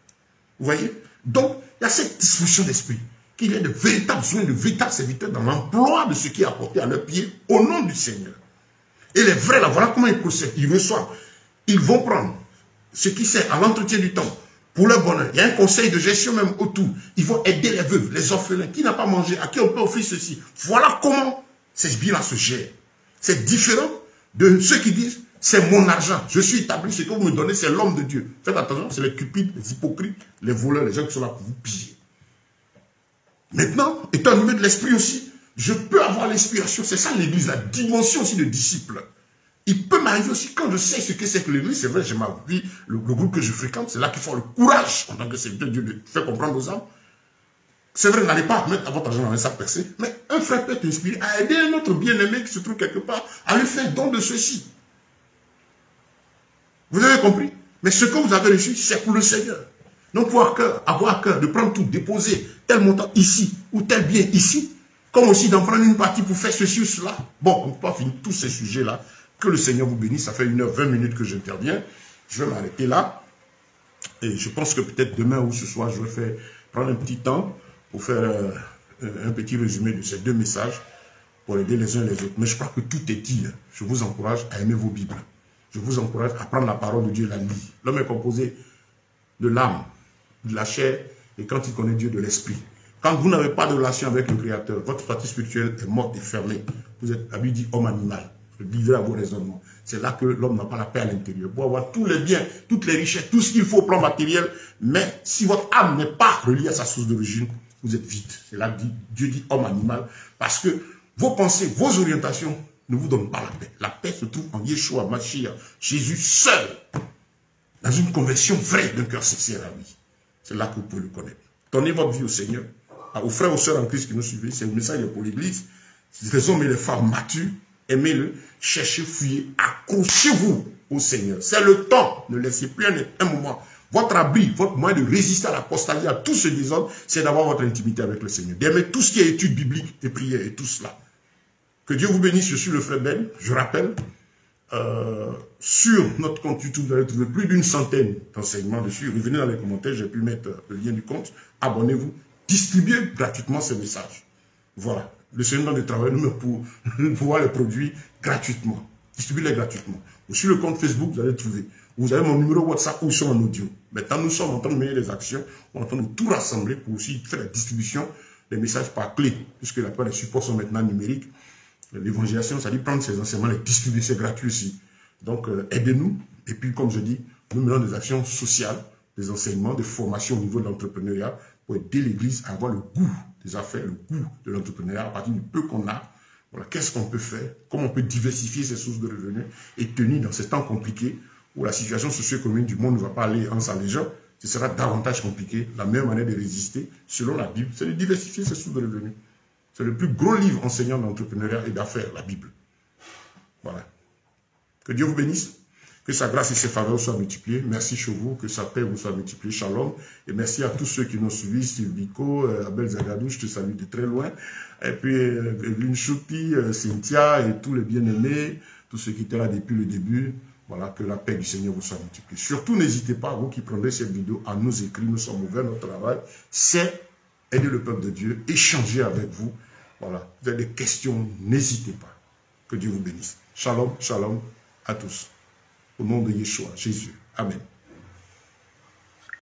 Vous voyez? Donc, il y a cette disposition d'esprit. Qu'il y ait de véritables soins, de véritables serviteurs dans l'emploi de ce qui est apporté à leurs pieds au nom du Seigneur. Et les vrais, là, voilà comment ils procèdent. Ils reçoivent. Ils vont prendre ce qui sert à l'entretien du temps pour leur bonheur. Il y a un conseil de gestion même autour. Ils vont aider les veuves, les orphelins, qui n'ont pas mangé, à qui on peut offrir ceci. Voilà comment ces biens-là se gèrent. C'est différent de ceux qui disent, c'est mon argent, je suis établi, ce que vous me donnez, c'est l'homme de Dieu. Faites attention, c'est les cupides, les hypocrites, les voleurs, les gens qui sont là pour vous piller. Maintenant, étant animé de l'esprit aussi, je peux avoir l'inspiration. C'est ça l'église, la dimension aussi de disciple. Il peut m'arriver aussi, quand je sais ce que c'est que l'église, c'est vrai, j'ai ma vie, le groupe que je fréquente, c'est là qu'il faut le courage, en tant que serviteur de Dieu, de faire comprendre aux âmes. C'est vrai, n'allez pas mettre votre argent dans un sac percé, mais un frère peut t'inspirer à aider un autre bien-aimé qui se trouve quelque part, à lui faire don de ceci. Vous avez compris? Mais ce que vous avez reçu, c'est pour le Seigneur. Donc, pour avoir à cœur de prendre tout, déposer tel montant ici, ou tel bien ici, comme aussi d'en prendre une partie pour faire ceci ou cela. Bon, on ne peut pas finir tous ces sujets-là. Que le Seigneur vous bénisse. Ça fait 1h20 minutes que j'interviens. Je vais m'arrêter là. Et je pense que peut-être demain ou ce soir, je vais prendre un petit temps pour faire un petit résumé de ces deux messages pour aider les uns les autres. Mais je crois que tout est dit. Je vous encourage à aimer vos Bibles. Je vous encourage à prendre la parole de Dieu et la lire. L'homme est composé de l'âme, de la chair, et quand il connaît Dieu, de l'esprit. Quand vous n'avez pas de relation avec le Créateur, votre partie spirituelle est morte et fermée. Vous êtes, la Bible dit, homme animal. Livré à vos raisonnements. C'est là que l'homme n'a pas la paix à l'intérieur. Pour avoir tous les biens, toutes les richesses, tout ce qu'il faut au plan matériel, mais si votre âme n'est pas reliée à sa source d'origine, vous êtes vide. C'est là que Dieu dit homme animal, parce que vos pensées, vos orientations ne vous donnent pas la paix. La paix se trouve en Yeshua, Mashiach, Jésus seul, dans une conversion vraie d'un cœur sincère à lui. C'est là que vous pouvez le connaître. Donnez votre vie au Seigneur, aux frères et aux sœurs en Christ qui nous suivent. C'est le message pour l'Église. Les hommes et les femmes matures, aimez-le, cherchez, fuyez, accrochez-vous au Seigneur. C'est le temps. Ne laissez plus un moment. Votre abri, votre moyen de résister à l'apostasie, à tout ce désordre, c'est d'avoir votre intimité avec le Seigneur. D'aimer tout ce qui est étude biblique et prière et tout cela. Que Dieu vous bénisse. Je suis le frère Ben. Je rappelle, sur notre compte YouTube, vous allez trouver plus d'une centaine d'enseignements dessus. Revenez dans les commentaires, j'ai pu mettre le lien du compte. Abonnez-vous. Distribuez gratuitement ces messages. Voilà. Le Seigneur donne du travail pour pouvoir les produire gratuitement. Distribuez-les gratuitement. Sur le compte Facebook, vous allez trouver. Vous avez mon numéro WhatsApp où ils sont en audio. Maintenant, nous sommes en train de mener des actions. On est en train de tout rassembler pour aussi faire la distribution des messages par clé. Puisque la plupart des supports sont maintenant numériques. L'évangélisation, ça dit prendre ces enseignements, les distribuer, c'est gratuit aussi. Donc, aidez-nous. Et puis, comme je dis, nous menons des actions sociales, des enseignements, des formations au niveau de l'entrepreneuriat pour aider l'Église à avoir le goût des affaires, le goût de l'entrepreneuriat à partir du peu qu'on a. Voilà, qu'est-ce qu'on peut faire, comment on peut diversifier ses sources de revenus et tenir dans ces temps compliqués où la situation socio-économique du monde ne va pas aller en s'allégeant, ce sera davantage compliqué. La meilleure manière de résister, selon la Bible, c'est de diversifier ses sources de revenus. C'est le plus gros livre enseignant d'entrepreneuriat et d'affaires, la Bible. Voilà. Que Dieu vous bénisse. Que sa grâce et ses faveurs soient multipliées. Merci chez vous. Que sa paix vous soit multipliée. Shalom. Et merci à tous ceux qui nous suivent. Sylvico, Abel Zagadou, je te salue de très loin. Et puis, Evelyne Chouti, Cynthia et tous les bien-aimés, tous ceux qui étaient là depuis le début. Voilà, que la paix du Seigneur vous soit multipliée. Surtout, n'hésitez pas, vous qui prendrez cette vidéo, à nous écrire. Nous sommes ouverts, notre travail. C'est aider le peuple de Dieu, échanger avec vous. Voilà. Vous avez des questions, n'hésitez pas. Que Dieu vous bénisse. Shalom, shalom à tous. Au nom de Yeshua, Jésus. Amen.